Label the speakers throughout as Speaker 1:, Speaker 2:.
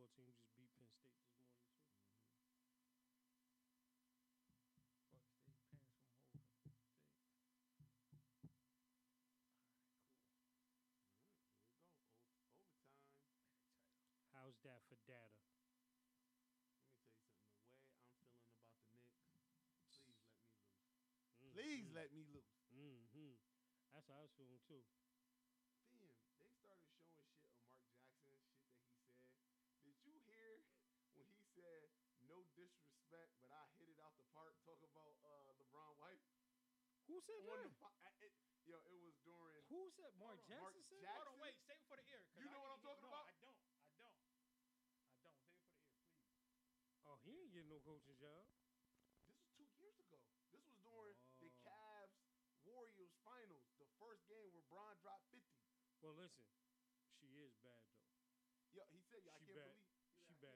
Speaker 1: basketball team just beat Penn State this morning too.
Speaker 2: Fuck State, Penn from Hold'em State.
Speaker 3: All right, here we go. Overtime.
Speaker 1: How's that for data?
Speaker 3: Let me tell you something. The way I'm feeling about the Knicks, please let me loose. Please let me loose.
Speaker 1: Mm-hmm. That's how I was feeling too.
Speaker 3: Fam, they started showing shit of Mark Jackson, shit that he said. Did you hear when he said, no disrespect, but I hit it out the park, talk about LeBron wife?
Speaker 1: Who said
Speaker 3: On
Speaker 1: that?
Speaker 3: it was during...
Speaker 1: Who said Mark Jackson
Speaker 3: Mark
Speaker 1: said?
Speaker 3: Jackson?
Speaker 2: Hold on, wait. Save it for the ear.
Speaker 3: You know what I'm talking about?
Speaker 2: I don't. Save it for the ear, please.
Speaker 1: Oh, he ain't getting no coaching job.
Speaker 3: This was 2 years ago. This was during the Cavs Warriors finals, the first game where Bron dropped 50.
Speaker 1: Well, listen, she is bad though.
Speaker 3: Yo, he said, I can't believe
Speaker 1: she bad.
Speaker 2: What's up? It says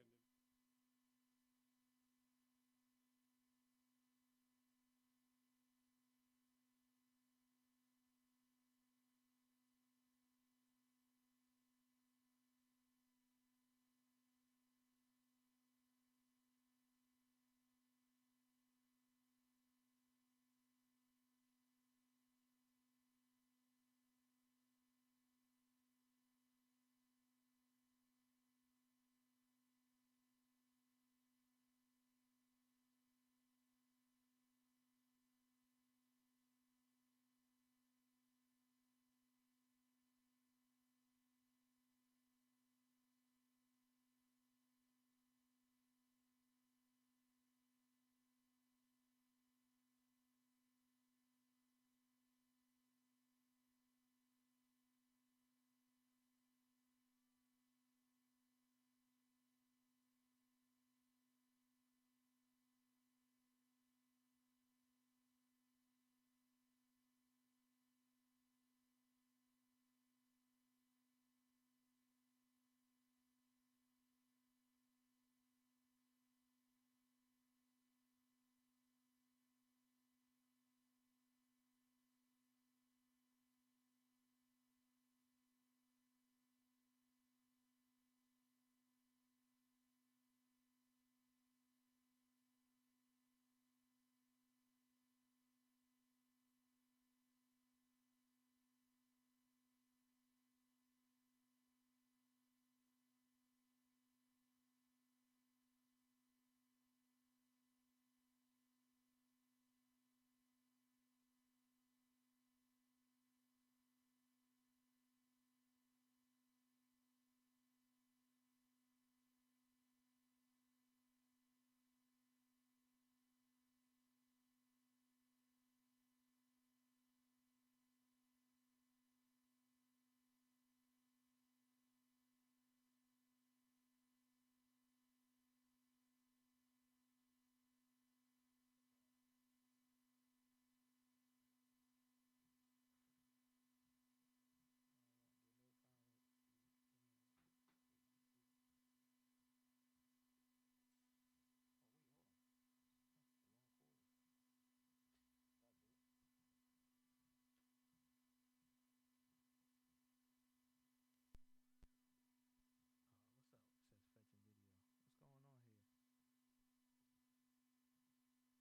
Speaker 2: fetching video. What's going on here?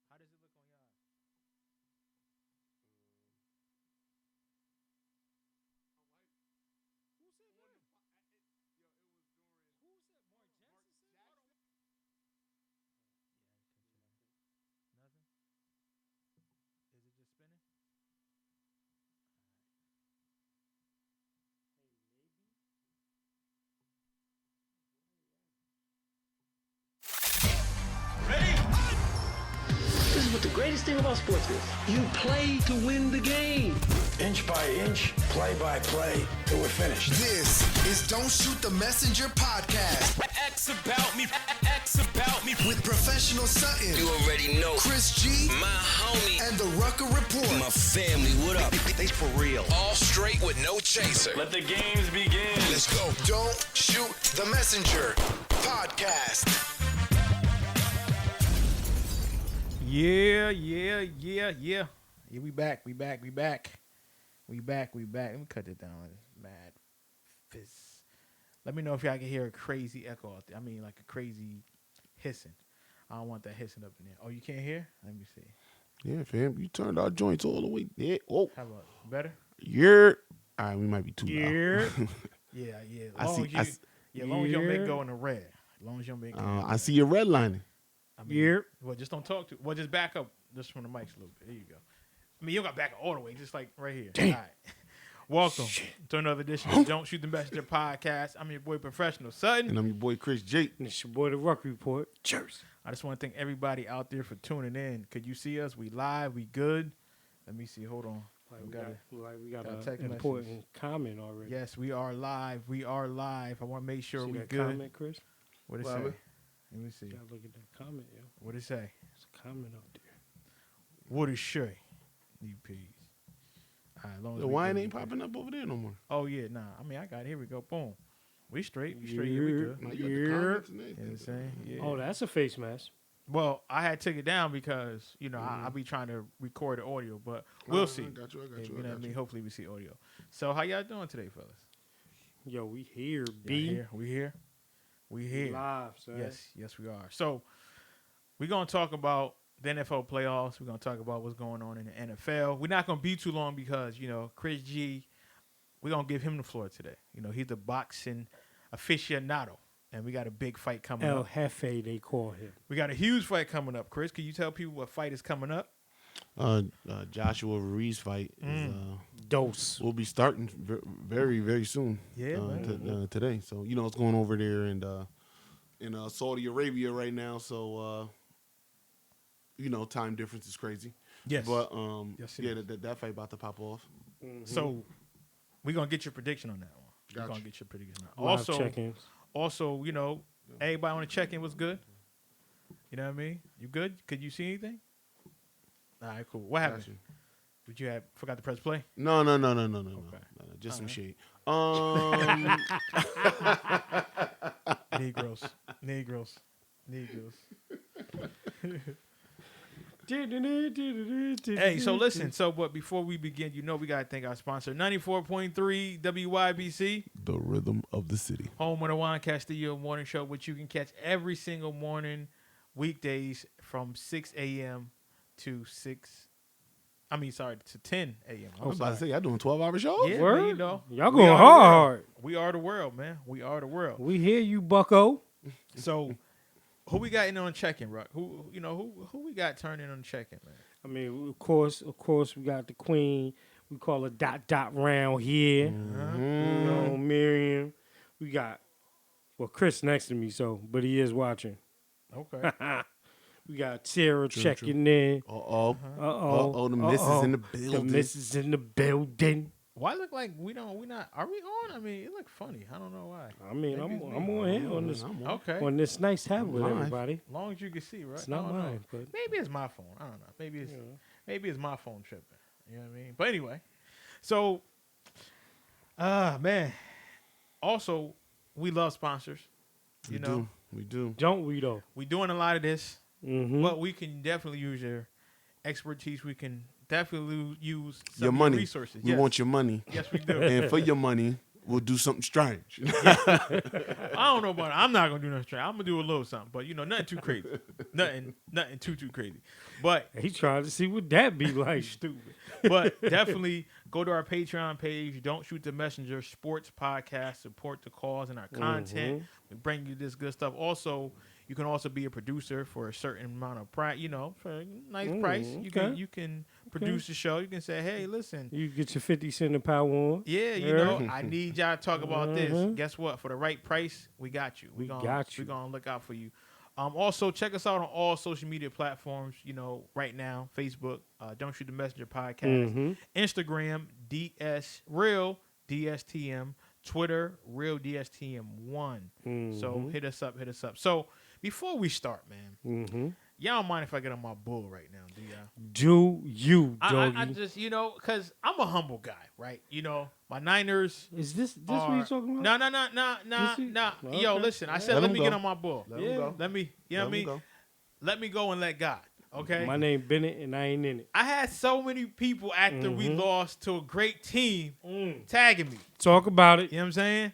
Speaker 2: How does it look on y'all?
Speaker 1: Who said that?
Speaker 3: It was during...
Speaker 1: Who said Mark Jackson said?
Speaker 2: Yeah, I catch you. Nothing? Is it just spinning?
Speaker 1: Hey, maybe.
Speaker 4: This is what the greatest thing about sports is. You play to win the game.
Speaker 5: Inch by inch, play by play, till we're finished.
Speaker 6: This is Don't Shoot the Messenger podcast.
Speaker 7: X about me.
Speaker 6: With Professional Sutton.
Speaker 7: You already know.
Speaker 6: Chris G.
Speaker 7: My homie.
Speaker 6: And the Rucker Report.
Speaker 7: My family, what up?
Speaker 5: They for real.
Speaker 7: All straight with no chaser.
Speaker 5: Let the games begin.
Speaker 6: Let's go. Don't Shoot the Messenger podcast.
Speaker 2: Yeah. Yeah, we back. Let me cut it down. It's mad fizz. Let me know if y'all can hear a crazy echo out there. I mean, like a crazy hissing. I don't want that hissing up in there. Oh, you can't hear? Let me see.
Speaker 3: Yeah, fam. You turned our joints all the way. Yeah. Oh.
Speaker 2: How about better?
Speaker 3: Yeah. All right, we might be too loud.
Speaker 2: Yeah.
Speaker 3: As long
Speaker 2: as you don't make go in the red. As long as you don't make.
Speaker 3: I see your red lining.
Speaker 2: I mean, well, just don't talk to. Well, just back up just from the mics a little bit. There you go. I mean, you don't got to back up all the way, just like right here.
Speaker 3: Damn.
Speaker 2: All right. Welcome to another edition of Don't Shoot the Messenger podcast. I'm your boy, Professional Sutton.
Speaker 3: And I'm your boy, Chris Jake.
Speaker 1: And it's your boy, The Ruck Report.
Speaker 2: Cheers. I just want to thank everybody out there for tuning in. Could you see us? We live. We good. Let me see. Hold on.
Speaker 1: We got
Speaker 2: got
Speaker 1: an
Speaker 2: text
Speaker 1: important
Speaker 2: messages.
Speaker 1: comment already.
Speaker 2: Yes, we are live. We are live. I want to make sure
Speaker 1: See
Speaker 2: we
Speaker 1: that
Speaker 2: good.
Speaker 1: comment, Chris?
Speaker 2: What it
Speaker 3: What
Speaker 2: say?
Speaker 3: happened?
Speaker 2: Let me see.
Speaker 1: You gotta look at that comment, yo.
Speaker 2: What it say?
Speaker 1: There's a comment up there.
Speaker 2: What it say? Need peas. All right, long as
Speaker 3: The
Speaker 2: we
Speaker 3: wine
Speaker 2: good,
Speaker 3: ain't
Speaker 2: we good.
Speaker 3: popping up over there no more.
Speaker 2: Oh yeah, nah. I mean, I got it. Here we go. Boom. We straight. We straight. Here we good.
Speaker 3: Now, you got the comments and
Speaker 2: You know what I'm
Speaker 3: everything.
Speaker 2: saying? Yeah.
Speaker 1: Oh, that's a face mask.
Speaker 2: Well, I had to take it down because I be trying to record the audio, but we'll see.
Speaker 3: I got you.
Speaker 2: You know what I mean? Hopefully, we see audio. So, how y'all doing today, fellas?
Speaker 1: Yo, we here,
Speaker 2: Y'all
Speaker 1: B.
Speaker 2: here? We here.
Speaker 1: Live, son.
Speaker 2: Yes, we are. So, we're gonna talk about the NFL playoffs. We're gonna talk about what's going on in the NFL. We're not gonna be too long because Chris G. We're gonna give him the floor today. He's the boxing aficionado. And we got a big fight coming
Speaker 1: El
Speaker 2: up.
Speaker 1: Jefe, they call him.
Speaker 2: We got a huge fight coming up. Chris, can you tell people what fight is coming up?
Speaker 3: Joshua Ruiz fight is,
Speaker 1: Dose.
Speaker 3: will be starting very, very soon.
Speaker 2: Yeah, man.
Speaker 3: Today. So it's going over there in Saudi Arabia right now. So time difference is crazy.
Speaker 2: Yes.
Speaker 3: But
Speaker 2: Yes, it is.
Speaker 3: that fight about to pop off.
Speaker 2: So we're gonna get your prediction on that one. We're
Speaker 3: Gotcha.
Speaker 2: gonna get your prediction on that.
Speaker 1: Live check-ins.
Speaker 2: Also, everybody want to check in. What's good? You know what I mean? You good? Could you see anything? All right, cool. What happened?
Speaker 3: Gotcha.
Speaker 2: Did you forgot to press play?
Speaker 3: No.
Speaker 2: Okay.
Speaker 3: Just some
Speaker 2: All
Speaker 3: shade.
Speaker 2: Negroes. Hey, so listen. But before we begin, we gotta thank our sponsor, 94.3 WYBC.
Speaker 3: The rhythm of the city.
Speaker 2: Home of the Juan Castillo Morning Show, which you can catch every single morning, weekdays from 6 a.m. to 10 a.m.
Speaker 3: I was about to say, y'all doing 12-hour shows?
Speaker 2: Yeah,
Speaker 1: Word?
Speaker 2: man,
Speaker 1: Y'all
Speaker 2: we
Speaker 1: going
Speaker 2: are the
Speaker 1: hard.
Speaker 2: world. We are the world, man. We are the world.
Speaker 1: We hear you, bucko.
Speaker 2: So, who we got in on check-in, Ruck? Who we got turning on check-in, man?
Speaker 1: I mean, of course, we got the queen. We call her Dot round here. Miriam. We got, Chris next to me, but he is watching.
Speaker 2: Okay.
Speaker 1: We got Sarah checking in.
Speaker 3: Uh-oh. The missus in the building.
Speaker 1: The missus in the building.
Speaker 2: Why look like we not? Are we on? I mean, it look funny. I don't know why.
Speaker 1: I mean,
Speaker 2: Maybe it's
Speaker 1: I'm
Speaker 2: me.
Speaker 1: on here on this
Speaker 2: Okay.
Speaker 1: on this nice tab with
Speaker 3: Live.
Speaker 1: everybody.
Speaker 2: As long as you can see, right?
Speaker 1: It's not
Speaker 2: I don't know.
Speaker 1: mine, but
Speaker 2: Maybe it's my phone. I don't know. Maybe it's my phone tripping. You know what I mean? But anyway, so, man. Also, we love sponsors.
Speaker 3: We do.
Speaker 1: don't we though?
Speaker 2: We doing a lot of this,
Speaker 1: Mm-hmm.
Speaker 2: but we can definitely use your expertise. We can definitely use some
Speaker 3: Your
Speaker 2: of
Speaker 3: money.
Speaker 2: resources.
Speaker 3: We want your money.
Speaker 2: Yes, we do.
Speaker 3: And for your money, we'll do something strange.
Speaker 2: I don't know about it. I'm not gonna do nothing strange. I'm gonna do a little something, but nothing too crazy. nothing too crazy. But
Speaker 1: He trying to see what that be like.
Speaker 2: stupid. But definitely go to our Patreon page. Don't Shoot the Messenger Sports Podcast. Support the cause and our content. We bring you this good stuff. Also, you can also be a producer for a certain amount of price. For a nice price, you can produce the show. You can say, hey, listen.
Speaker 1: You get your 50 cent a power on.
Speaker 2: Yeah, I need y'all to talk about this. Guess what? For the right price, we got you.
Speaker 1: We got you.
Speaker 2: We're gonna look out for you. Also, check us out on all social media platforms. Right now, Facebook, Don't Shoot the Messenger Podcast, Instagram, Real DSTM, Twitter, Real DSTM1. So hit us up. So before we start, man, y'all don't mind if I get on my bull right now, do y'all?
Speaker 1: Do you, doggy?
Speaker 2: I just, because I'm a humble guy, right? My Niners.
Speaker 1: Is this what you talking about?
Speaker 2: No.
Speaker 1: Okay.
Speaker 2: Yo, listen, I said let me
Speaker 3: go.
Speaker 2: get on my bull.
Speaker 3: Let him go.
Speaker 2: Let me, you know what I mean?
Speaker 3: Go.
Speaker 2: Let me go and let God, okay?
Speaker 1: My name Bennett and I ain't in it.
Speaker 2: I had so many people after we lost to a great team tagging me.
Speaker 1: Talk about it.
Speaker 2: You know what I'm saying?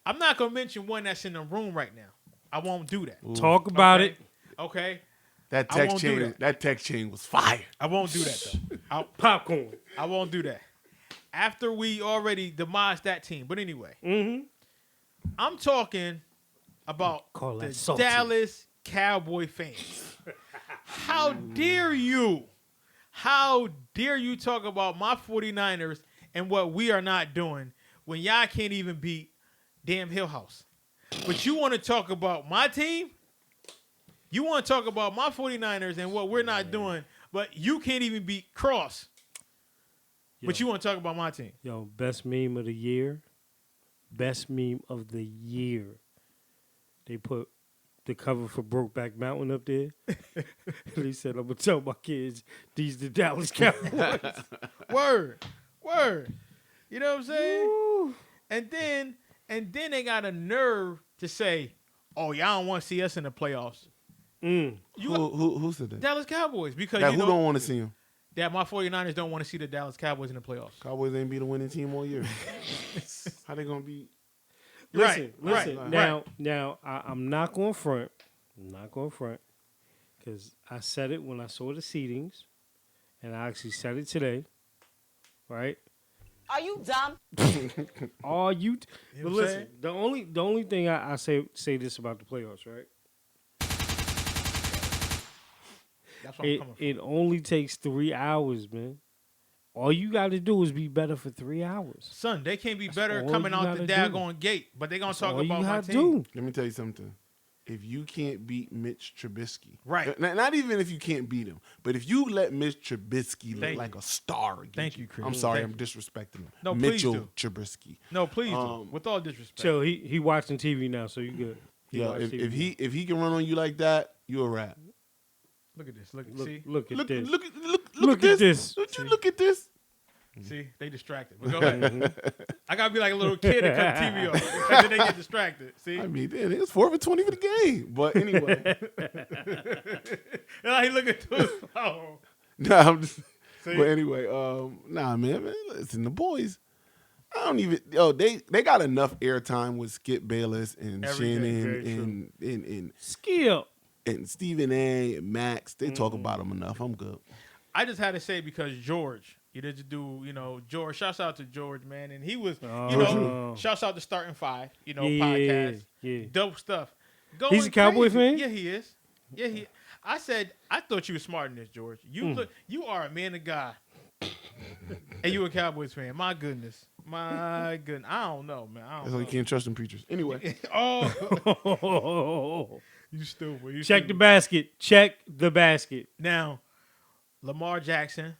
Speaker 2: I'm not gonna mention one that's in the room right now. I won't do that.
Speaker 1: Talk about
Speaker 2: Okay?
Speaker 1: it.
Speaker 2: Okay.
Speaker 3: That
Speaker 2: I
Speaker 3: text
Speaker 2: won't do
Speaker 3: chain.
Speaker 2: that.
Speaker 3: That text chain was fire.
Speaker 2: I won't do that though.
Speaker 1: Popcorn.
Speaker 2: I won't do that. After we already demised that team. But anyway, I'm talking about
Speaker 1: Call that
Speaker 2: the
Speaker 1: salty.
Speaker 2: Dallas Cowboy fans. How dare you? How dare you talk about my 49ers and what we are not doing when y'all can't even beat damn Hill House? But you want to talk about my team? You want to talk about my 49ers and what we're not doing, but you can't even beat Cross. But you want to talk about my team.
Speaker 1: Yo, best meme of the year. Best meme of the year. They put the cover for Brokeback Mountain up there. And he said, I'm going to tell my kids, these the Dallas Cowboys.
Speaker 2: Word. You know what I'm saying? Woo. And then they got a nerve to say, oh, y'all don't want to see us in the playoffs.
Speaker 3: Who said that?
Speaker 2: Dallas Cowboys. Because
Speaker 3: That
Speaker 2: you
Speaker 3: who
Speaker 2: know
Speaker 3: don't want to see him?
Speaker 2: that my 49ers don't want to see the Dallas Cowboys in the playoffs.
Speaker 3: Cowboys ain't be the winning team all year. How they gonna be?
Speaker 1: Listen.
Speaker 2: Right.
Speaker 1: Now, I'm not going to front. I'm not going to front. Because I said it when I saw the seedings. And I actually said it today. Right?
Speaker 8: Are you dumb?
Speaker 1: Are you?
Speaker 2: You know
Speaker 1: But
Speaker 2: what I'm
Speaker 1: listen,
Speaker 2: saying?
Speaker 1: the only thing I say this about the playoffs, right?
Speaker 2: That's where I'm coming from.
Speaker 1: It only takes 3 hours, man. All you got to do is be better for 3 hours.
Speaker 2: Son, they can't be better
Speaker 1: all
Speaker 2: coming
Speaker 1: you
Speaker 2: out the
Speaker 1: gotta do.
Speaker 2: daggone gate, but they going to talk
Speaker 1: All you
Speaker 2: about my
Speaker 1: got to
Speaker 2: team.
Speaker 1: do.
Speaker 3: Let me tell you something. If you can't beat Mitch Trubisky,
Speaker 2: Right.
Speaker 3: Not even if you can't beat him, but if you let Mitch Trubisky look
Speaker 2: Thank
Speaker 3: like
Speaker 2: you.
Speaker 3: a star against
Speaker 2: Thank you, Chris.
Speaker 3: I'm sorry,
Speaker 2: Thank
Speaker 3: I'm disrespecting him.
Speaker 2: No, please
Speaker 3: Mitchell
Speaker 2: do.
Speaker 3: Trubisky.
Speaker 2: No, please do. With all disrespect.
Speaker 1: Chill, he watching TV now, so you good.
Speaker 3: Yeah,
Speaker 1: watch TV.
Speaker 3: if he can run on you like that, you a rat.
Speaker 2: Look at this. Look at
Speaker 1: Look,
Speaker 2: see.
Speaker 1: look at this.
Speaker 3: Look at this.
Speaker 1: See?
Speaker 3: Look at this.
Speaker 2: See, they distracted. But go ahead. I gotta be like a little kid to cut the TV off because then they get distracted. See,
Speaker 3: I mean, it's 4-20 for the game. But anyway,
Speaker 2: and he looking through his phone.
Speaker 3: nah, I'm just.
Speaker 2: See?
Speaker 3: But anyway, nah, man, listen, the boys. I don't even. They got enough airtime with Skip Bayless and
Speaker 2: Every day,
Speaker 3: Shannon
Speaker 2: very
Speaker 3: and
Speaker 1: Skip.
Speaker 3: Stephen A. and Max. They talk about them enough. I'm good.
Speaker 2: I just had to say because George, you did do, George. Shouts out to George, man, and he was, shouts out to Starting Five, podcast,
Speaker 1: Yeah.
Speaker 2: dope stuff.
Speaker 1: He's a Cowboy
Speaker 2: crazy.
Speaker 1: fan?
Speaker 2: Yeah, he is. Yeah, he. I said I thought you were smart in this, George. You are a man of God, and you a Cowboys fan. My goodness. I don't know, man. I
Speaker 3: That's
Speaker 2: don't
Speaker 3: why
Speaker 2: know.
Speaker 3: you can't trust them preachers. Anyway,
Speaker 2: You stupid.
Speaker 1: Check the basket. Check the basket.
Speaker 2: Now, Lamar Jackson.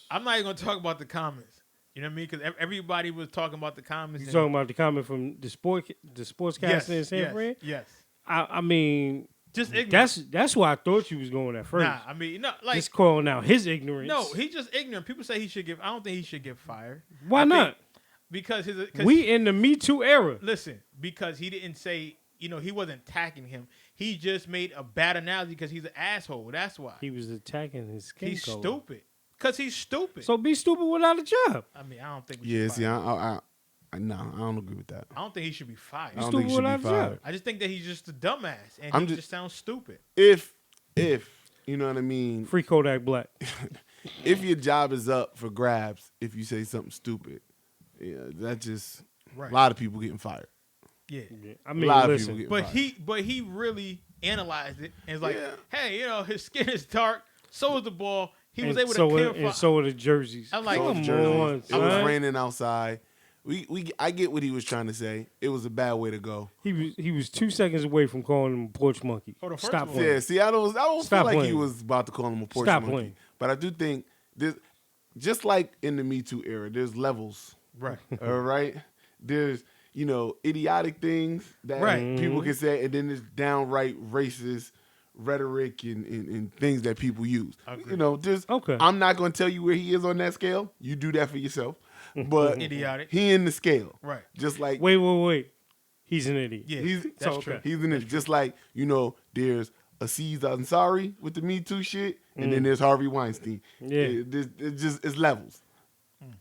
Speaker 2: I'm not even gonna talk about the comments. You know what I mean? Because everybody was talking about the comments.
Speaker 1: You talking about the comment from the sportscaster in San Fran?
Speaker 2: Yes.
Speaker 1: I mean,
Speaker 2: Just ignorant.
Speaker 1: that's why I thought you was going at first.
Speaker 2: Nah, I mean, no, like
Speaker 1: Just calling out his ignorance.
Speaker 2: no, he's just ignorant. People say he should get. I don't think he should get fired.
Speaker 1: Why
Speaker 2: I think
Speaker 1: not?
Speaker 2: Because
Speaker 1: We in the Me Too era.
Speaker 2: listen, because he didn't say. He wasn't attacking him. He just made a bad analogy because he's an asshole. That's why.
Speaker 1: He was attacking his skin
Speaker 2: He's
Speaker 1: color.
Speaker 2: stupid. Because he's stupid.
Speaker 1: So be stupid without a job.
Speaker 2: I mean, I don't think. We
Speaker 3: yeah.
Speaker 2: should
Speaker 3: See,
Speaker 2: fire him.
Speaker 3: I don't agree with that.
Speaker 2: I don't think he should be fired.
Speaker 3: I don't
Speaker 1: Stupid
Speaker 3: think he should be
Speaker 1: without a job.
Speaker 3: fired.
Speaker 2: I just think that he's just a dumbass and
Speaker 3: I'm
Speaker 2: he
Speaker 3: just-
Speaker 2: just sounds stupid.
Speaker 3: If you know what I mean.
Speaker 1: Free Kodak Black.
Speaker 3: If your job is up for grabs, if you say something stupid, yeah, that just
Speaker 2: Right.
Speaker 3: a lot of people getting fired.
Speaker 2: Yeah.
Speaker 1: I
Speaker 3: A
Speaker 1: mean,
Speaker 3: lot of
Speaker 1: listen.
Speaker 3: people getting fired.
Speaker 2: But he really analyzed it and was like,
Speaker 3: Yeah.
Speaker 2: hey, his skin is dark, so is the ball. He was
Speaker 1: And
Speaker 2: able
Speaker 1: so
Speaker 2: to
Speaker 1: are-
Speaker 2: camouflage.
Speaker 1: and so are the jerseys.
Speaker 2: I'm like,
Speaker 3: So
Speaker 1: Come
Speaker 3: was jerseys.
Speaker 1: on,
Speaker 3: It was
Speaker 1: son.
Speaker 3: raining outside. I get what he was trying to say. It was a bad way to go.
Speaker 1: He was 2 seconds away from calling him a porch monkey.
Speaker 2: Oh, the first
Speaker 1: Stop
Speaker 2: one.
Speaker 1: playing.
Speaker 3: Yeah, see, I don't feel
Speaker 1: Stop
Speaker 3: like he
Speaker 1: playing.
Speaker 3: was about to call him a porch
Speaker 1: Stop
Speaker 3: monkey.
Speaker 1: playing.
Speaker 3: But I do think this, just like in the Me Too era, there's levels.
Speaker 2: right.
Speaker 3: All right, there's idiotic things that
Speaker 2: Right.
Speaker 3: people can say, and then there's downright racist rhetoric and things that people use.
Speaker 2: Agreed.
Speaker 3: There's.
Speaker 1: Okay.
Speaker 3: I'm not going to tell you where he is on that scale. You do that for yourself. But
Speaker 2: Idiotic.
Speaker 3: he in the scale,
Speaker 2: Right.
Speaker 3: Just like
Speaker 1: Wait. He's an idiot.
Speaker 2: Yeah,
Speaker 3: he's
Speaker 2: that's true.
Speaker 3: He's in it. Just like there's Aziz Ansari with the Me Too shit, and then there's Harvey Weinstein.
Speaker 1: Yeah.
Speaker 3: It's levels.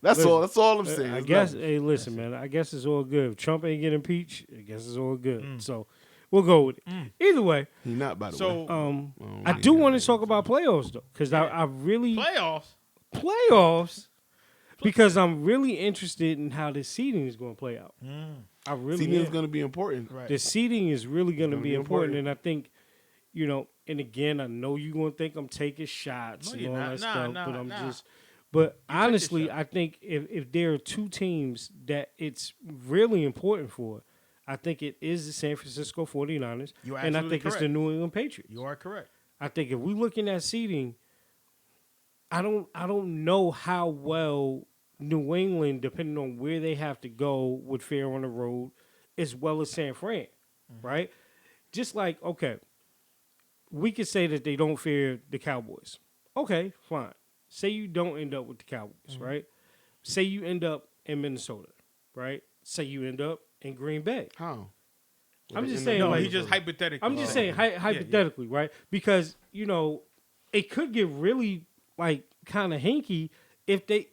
Speaker 3: That's
Speaker 1: Listen,
Speaker 3: all. That's all I'm saying.
Speaker 1: I
Speaker 3: It's
Speaker 1: guess.
Speaker 3: levels.
Speaker 1: Hey, listen, man. I guess it's all good. If Trump ain't get impeached, I guess it's all good. So we'll go with it. Either way,
Speaker 3: He not, by the way.
Speaker 2: So
Speaker 1: I do want to talk about playoffs though, because I really playoffs because I'm really interested in how the seeding is going to play out. I really
Speaker 3: seeding is
Speaker 1: am.
Speaker 3: going to be important.
Speaker 2: Right.
Speaker 1: The seeding is really going to
Speaker 3: gonna
Speaker 1: be
Speaker 3: be
Speaker 1: important,
Speaker 3: important.
Speaker 1: and I think, and again, I know you're going to think I'm taking shots
Speaker 2: No,
Speaker 1: and
Speaker 2: you're
Speaker 1: all
Speaker 2: not.
Speaker 1: that
Speaker 2: Nah,
Speaker 1: stuff,
Speaker 2: nah,
Speaker 1: but I'm
Speaker 2: nah.
Speaker 1: just. But
Speaker 2: take your
Speaker 1: honestly,
Speaker 2: shot.
Speaker 1: I think if there are two teams that it's really important for, I think it is the San Francisco 49ers,
Speaker 2: You're
Speaker 1: and I
Speaker 2: absolutely
Speaker 1: think it's the
Speaker 2: correct.
Speaker 1: New England Patriots.
Speaker 2: You are correct.
Speaker 1: I think if we looking at seeding, I don't know how well New England, depending on where they have to go, would fare on the road, as well as San Fran, right? Just like, okay, we could say that they don't fear the Cowboys. Okay, fine. Say you don't end up with the Cowboys, right? Say you end up in Minnesota, right? Say you end up in Green Bay.
Speaker 3: How?
Speaker 1: I'm just
Speaker 3: In
Speaker 1: saying,
Speaker 2: No,
Speaker 1: like,
Speaker 2: he just hypothetically.
Speaker 1: I'm just
Speaker 2: said.
Speaker 1: saying hypothetically, right? Because it could get really like kind of hinky if they.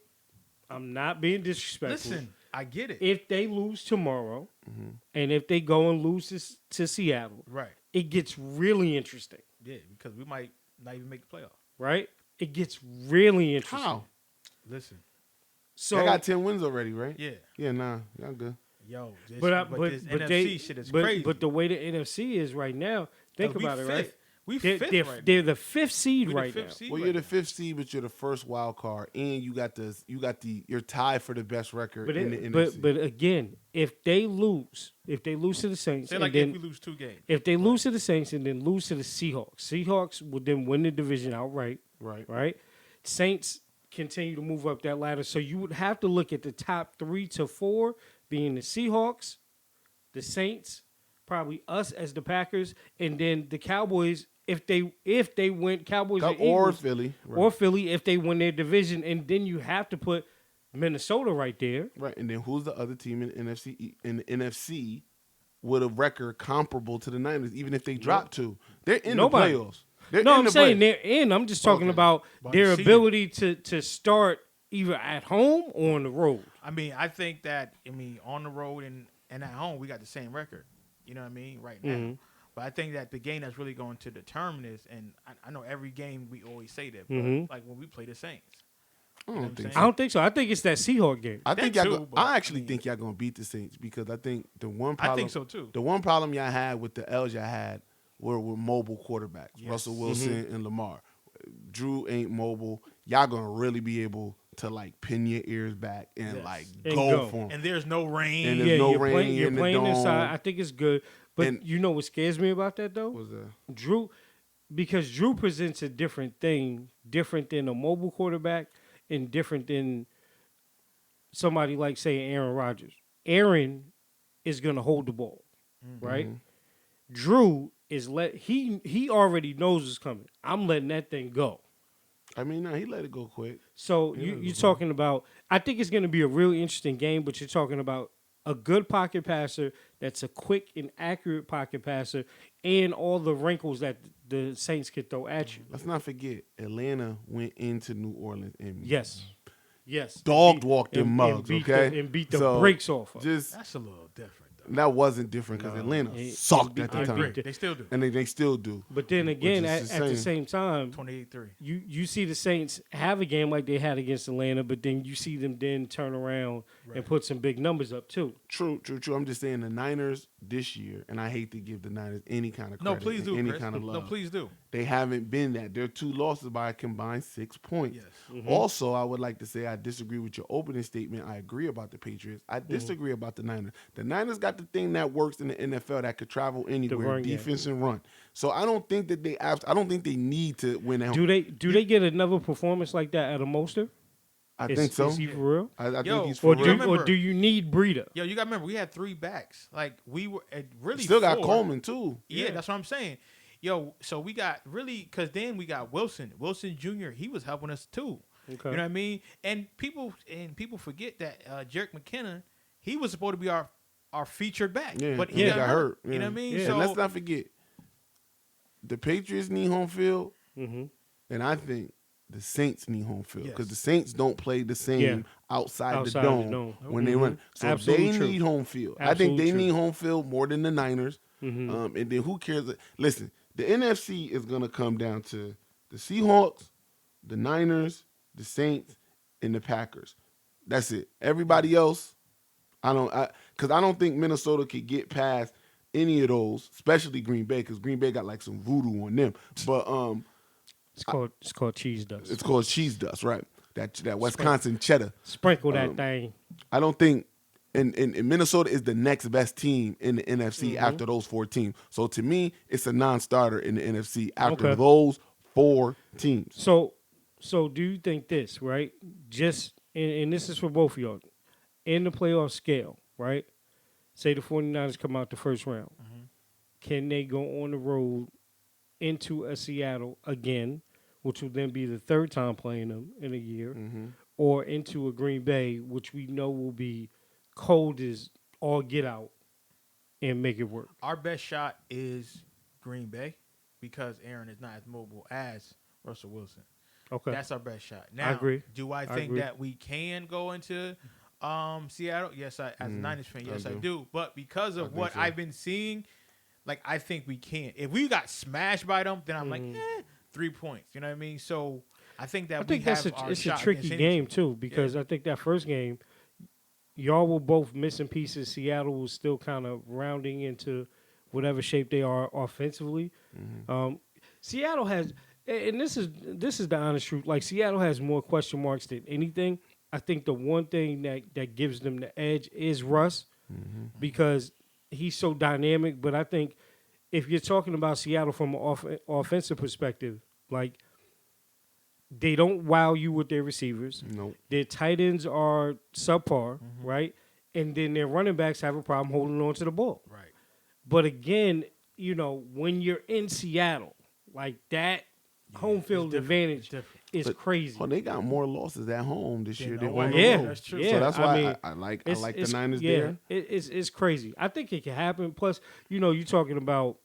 Speaker 1: I'm not being disrespectful.
Speaker 2: Listen, I get it.
Speaker 1: If they lose tomorrow, and if they go and lose to Seattle,
Speaker 2: Right.
Speaker 1: it gets really interesting,
Speaker 2: Yeah, because we might not even make the playoff.
Speaker 1: right? It gets really interesting.
Speaker 3: How?
Speaker 2: Listen,
Speaker 1: So
Speaker 3: I got 10 wins already, right?
Speaker 2: yeah,
Speaker 3: Yeah, nah, y'all good.
Speaker 2: yo, this,
Speaker 1: but
Speaker 2: this NFC shit is crazy.
Speaker 1: But the way the NFC is right now, think
Speaker 2: we
Speaker 1: about it,
Speaker 2: fifth.
Speaker 1: right?
Speaker 2: We
Speaker 1: They're,
Speaker 2: fifth
Speaker 1: they're,
Speaker 2: right
Speaker 1: they're
Speaker 2: now.
Speaker 1: the fifth seed
Speaker 2: We the
Speaker 1: right
Speaker 2: fifth
Speaker 1: now.
Speaker 2: seed
Speaker 3: Well,
Speaker 2: right
Speaker 3: you're the
Speaker 2: now.
Speaker 3: fifth seed, but you're the first wild card, and you're tied for the best record
Speaker 1: But
Speaker 3: in the NFC.
Speaker 1: but again, if they lose to the Saints,
Speaker 2: Say
Speaker 1: and
Speaker 2: like
Speaker 1: then
Speaker 2: if we lose 2 games.
Speaker 1: if they lose to the Saints and then lose to the Seahawks would then win the division outright.
Speaker 3: Right.
Speaker 1: Right. Saints continue to move up that ladder, so you would have to look at the top 3 to 4 being the Seahawks, the Saints, probably us as the Packers, and then the Cowboys. If they win, Cowboys or
Speaker 3: or
Speaker 1: Eagles,
Speaker 3: Philly. Right.
Speaker 1: or Philly if they win their division, and then you have to put Minnesota right there.
Speaker 3: Right, and then who's the other team in the NFC with a record comparable to the Niners, even if they drop 2? They're in
Speaker 1: Nobody.
Speaker 3: the playoffs. They're
Speaker 1: No,
Speaker 3: in
Speaker 1: I'm
Speaker 3: the
Speaker 1: saying
Speaker 3: playoffs.
Speaker 1: they're in. I'm just talking
Speaker 3: Okay.
Speaker 1: about
Speaker 2: About
Speaker 1: their
Speaker 2: the seeding.
Speaker 1: ability to start either at home or on the road.
Speaker 2: I mean, I think that on the road and at home we got the same record. You know what I mean? Right now.
Speaker 1: Mm-hmm.
Speaker 2: But I think that the game that's really going to determine is, and I know every game we always say that, but
Speaker 1: Mhm.
Speaker 2: like when we play the Saints.
Speaker 3: I
Speaker 2: what I'm
Speaker 3: don't think
Speaker 2: saying?
Speaker 3: so.
Speaker 1: I don't think so. I think it's that Seahawks game.
Speaker 3: I think
Speaker 2: That
Speaker 3: y'all.
Speaker 2: too,
Speaker 3: Go,
Speaker 2: but,
Speaker 3: I actually
Speaker 2: I mean-
Speaker 3: think y'all gonna beat the Saints because I think the one
Speaker 2: I
Speaker 3: problem.
Speaker 2: think so too.
Speaker 3: The one problem y'all had with the L's y'all had were mobile quarterbacks,
Speaker 2: Yes.
Speaker 3: Russell Wilson and Lamar. Drew ain't mobile. Y'all gonna really be able to like pin your ears back and
Speaker 2: Yes.
Speaker 3: like
Speaker 1: And
Speaker 3: go
Speaker 1: go.
Speaker 3: for them.
Speaker 2: And there's no rain.
Speaker 3: And there's no rain
Speaker 1: you're
Speaker 3: in the
Speaker 1: playing
Speaker 3: dome.
Speaker 1: inside. I think it's good. But
Speaker 3: And-
Speaker 1: you know what scares me about that though?
Speaker 3: What's that?
Speaker 1: Because Drew presents a different thing, different than a mobile quarterback, and different than somebody like say Aaron Rodgers. Aaron is gonna hold the ball, right? Drew is he already knows it's coming. I'm letting that thing go.
Speaker 3: I mean, no, he let it go quick.
Speaker 1: So
Speaker 3: Yeah,
Speaker 1: you're talking about. I think it's going to be a really interesting game, but you're talking about a good pocket passer that's a quick and accurate pocket passer, and all the wrinkles that the Saints could throw at you.
Speaker 3: Let's not forget, Atlanta went into New Orleans and
Speaker 1: Yes.
Speaker 3: dog walked them
Speaker 1: And
Speaker 3: mugs,
Speaker 1: beat
Speaker 3: okay?
Speaker 1: and beat the
Speaker 3: So,
Speaker 1: brakes off of.
Speaker 3: Just
Speaker 2: That's a little different though.
Speaker 3: that wasn't different because Atlanta
Speaker 1: And-
Speaker 3: sucked
Speaker 1: and
Speaker 3: at the
Speaker 1: beat-
Speaker 3: time,
Speaker 1: and beat
Speaker 2: They still do.
Speaker 3: and they still do.
Speaker 1: But then again,
Speaker 3: Which is
Speaker 1: at the same time,
Speaker 2: 28-3.
Speaker 1: you see the Saints have a game like they had against Atlanta, but then you see them then turn around and put some big numbers up too.
Speaker 3: True. I'm just saying the Niners this year, and I hate to give the Niners any kind of
Speaker 2: No,
Speaker 3: credit,
Speaker 2: please do,
Speaker 3: any
Speaker 2: Chris.
Speaker 3: kind of love.
Speaker 2: No, please do.
Speaker 3: They haven't been that. They're 2 losses by a combined 6 points.
Speaker 2: Yes.
Speaker 3: Also, I would like to say I disagree with your opening statement. I agree about the Patriots. I disagree about the Niners. The Niners got the thing that works in the NFL that could travel anywhere,
Speaker 1: run game.
Speaker 3: defense and run. So I don't think that I don't think they need to win at home.
Speaker 1: Do they get another performance like that out of Mostert?
Speaker 3: I think so.
Speaker 1: Is he for real?
Speaker 3: I think
Speaker 2: Yo,
Speaker 3: he's
Speaker 1: Or
Speaker 3: for
Speaker 2: do-
Speaker 3: real.
Speaker 2: remember-
Speaker 1: do you need Breida?
Speaker 2: Yo, you got to remember, we had 3 backs. Like, we were really
Speaker 3: Still got
Speaker 2: 4.
Speaker 3: Coleman too.
Speaker 2: Yeah, that's what I'm saying. Yo, so we got really, because then we got Wilson Jr. He was helping us too.
Speaker 1: Okay.
Speaker 2: You know what I mean? And people forget that Jerick McKinnon, he was supposed to be our featured back,
Speaker 3: Yeah,
Speaker 2: but he
Speaker 3: got hurt.
Speaker 2: You know what I mean?
Speaker 1: Yeah.
Speaker 2: So
Speaker 3: And let's not forget, the Patriots need home field,
Speaker 1: Mm-hmm.
Speaker 3: and I think the Saints need home field because
Speaker 2: Yes.
Speaker 3: the Saints don't play the same
Speaker 1: Yeah.
Speaker 3: outside the
Speaker 1: Outside the
Speaker 3: dome,
Speaker 1: dome.
Speaker 3: when they run. So
Speaker 1: Absolutely
Speaker 3: they
Speaker 1: true.
Speaker 3: need home field. I think
Speaker 1: Absolutely
Speaker 3: they
Speaker 1: true.
Speaker 3: need home field more than the Niners.
Speaker 1: Mm-hmm.
Speaker 3: And then who cares? Listen, the NFC is going to come down to the Seahawks, the Niners, the Saints, and the Packers. That's it. Everybody else, because I don't think Minnesota could get past any of those, especially Green Bay, because Green Bay got like some voodoo on them. But
Speaker 1: It's called cheese dust.
Speaker 3: it's called cheese dust, right? That Wisconsin cheddar.
Speaker 1: Sprinkle that thing.
Speaker 3: I don't think, and Minnesota is the next best team in the NFC after those 4 teams. So to me, it's a non-starter in the NFC after
Speaker 1: Okay.
Speaker 3: those 4 teams.
Speaker 1: So do you think this, right? Just and this is for both of y'all. In the playoff scale, right? Say the 49ers come out the first round. Can they go on the road into a Seattle again, which will then be the 3rd time playing them in a year, or into a Green Bay, which we know will be cold as all get out, and make it work?
Speaker 2: Our best shot is Green Bay because Aaron is not as mobile as Russell Wilson.
Speaker 1: Okay.
Speaker 2: That's our best shot. Now,
Speaker 1: agree.
Speaker 2: do I think
Speaker 1: agree.
Speaker 2: that we can go into Seattle? Yes, as a Niners fan, yes, I do. But because of what I've been seeing, like, I think we can. If we got smashed by them, then I'm like, 3 points. You know what I mean? So I think that
Speaker 1: I think
Speaker 2: it's
Speaker 1: it's a tricky game too, because I think that first game, y'all were both missing pieces. Seattle was still kind of rounding into whatever shape they are offensively. Seattle has, and this is the honest truth. Like, Seattle has more question marks than anything. I think the one thing that gives them the edge is Russ, because he's so dynamic. But I think if you're talking about Seattle from an offensive perspective, like, they don't wow you with their receivers.
Speaker 3: Nope.
Speaker 1: Their tight ends are subpar, right? And then their running backs have a problem holding on to the ball.
Speaker 2: Right.
Speaker 1: But again, when you're in Seattle, like, that home field advantage is crazy.
Speaker 3: Oh, they got more losses at home this year than
Speaker 2: no
Speaker 3: on the
Speaker 1: Yeah,
Speaker 3: road.
Speaker 2: that's true.
Speaker 1: Yeah,
Speaker 3: So that's why
Speaker 1: I mean,
Speaker 3: I like the
Speaker 1: it's-
Speaker 3: Niners
Speaker 1: yeah,
Speaker 3: there.
Speaker 1: It's crazy. I think it can happen. Plus, you're talking about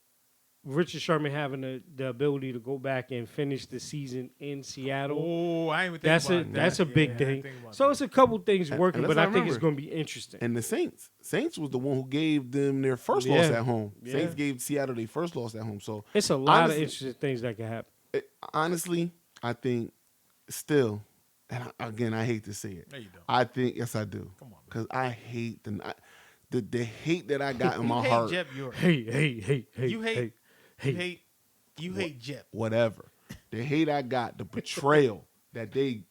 Speaker 1: Richard Sherman having the ability to go back and finish the season in Seattle.
Speaker 2: Oh, I ain't even think about that.
Speaker 1: That's a big
Speaker 2: Yeah, I
Speaker 1: thing.
Speaker 2: didn't think about
Speaker 1: So
Speaker 2: that.
Speaker 1: it's a couple things working,
Speaker 3: let's
Speaker 1: but I
Speaker 3: not
Speaker 1: think it's
Speaker 3: remember.
Speaker 1: going to be interesting.
Speaker 3: And the Saints was the one who gave them their first loss
Speaker 1: Yeah.
Speaker 3: at home.
Speaker 1: Yeah.
Speaker 3: Saints gave Seattle their first loss at home. So
Speaker 1: It's a lot
Speaker 3: honestly,
Speaker 1: of interesting things that can happen.
Speaker 3: honestly, I think still, and again, I hate to say it.
Speaker 2: No, you don't.
Speaker 3: I think, yes, I do.
Speaker 2: Come on, man.
Speaker 3: Because I hate the hate that I got in my
Speaker 2: You hate
Speaker 3: heart.
Speaker 2: Jeb York.
Speaker 1: Hey.
Speaker 2: You hate.
Speaker 1: hey.
Speaker 2: You hate Jeb.
Speaker 3: Whatever. The hate I got, the betrayal that they